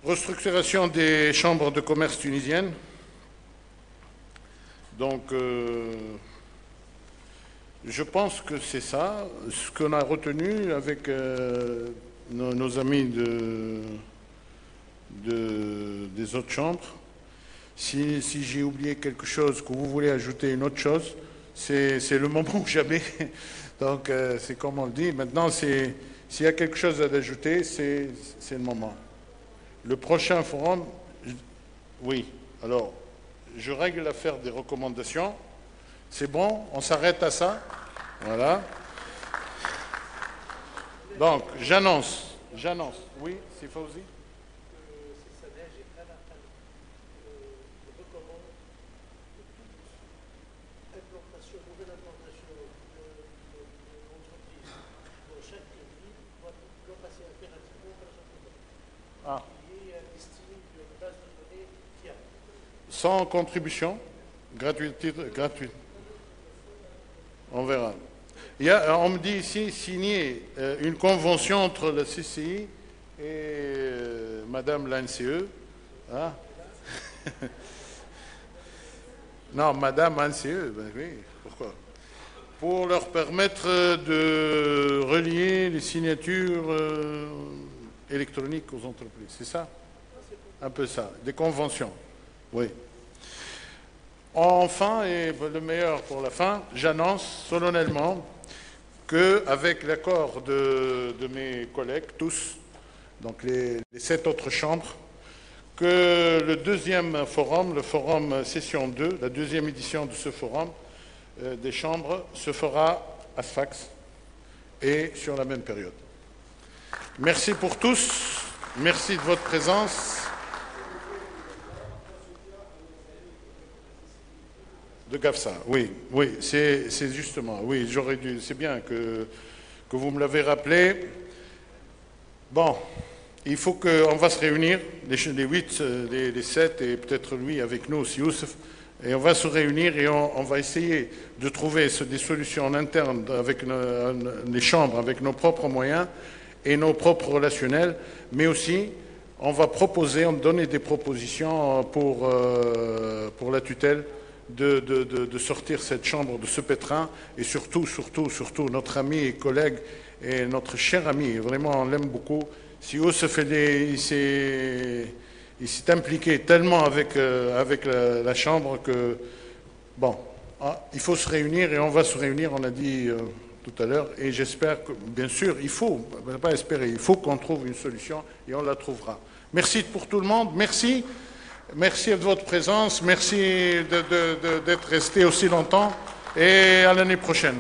Restructuration des chambres de commerce tunisiennes. Donc, je pense que c'est ça, ce qu'on a retenu avec nos amis des autres chambres. Si j'ai oublié quelque chose, que vous voulez ajouter une autre chose, c'est le moment ou jamais. Donc, c'est comme on le dit. Maintenant, s'il y a quelque chose à ajouter, c'est le moment. Le prochain forum, oui. Alors, je règle l'affaire des recommandations. C'est bon, on s'arrête à ça. Voilà. Donc, j'annonce. Oui, c'est Fauzi. Ah. Sans contribution, gratuite. On verra. On me dit ici signer une convention entre la CCI et Madame la NCE. Hein? Non, Madame la NCE, ben oui, pourquoi? Pour leur permettre de relier les signatures électroniques aux entreprises. C'est ça? Un peu ça. Des conventions. Oui. Enfin, et le meilleur pour la fin, j'annonce solennellement qu'avec l'accord de mes collègues, tous, donc les 7 autres chambres, que le deuxième forum, le forum session 2, la deuxième édition de ce forum des chambres, se fera à Sfax et sur la même période. Merci pour tous, merci de votre présence. De GAFSA, oui, c'est justement, oui, j'aurais dû, c'est bien que vous me l'avez rappelé. Bon, il faut qu'on va se réunir, les 8, les 7, et peut-être lui avec nous aussi, Youssef, et on va se réunir et on va essayer de trouver des solutions en interne avec les chambres, avec nos propres moyens et nos propres relationnels, mais aussi on va proposer, on va donner des propositions pour la tutelle, de sortir cette chambre de ce pétrin et surtout notre ami et collègue et notre cher ami, vraiment on l'aime beaucoup. Si Youssef il s'est impliqué tellement avec la chambre que bon, il faut se réunir et on va se réunir, on a dit tout à l'heure, et j'espère que bien sûr il faut pas espérer, il faut qu'on trouve une solution et on la trouvera. Merci pour tout le monde, merci de votre présence, merci d'être resté aussi longtemps et à l'année prochaine.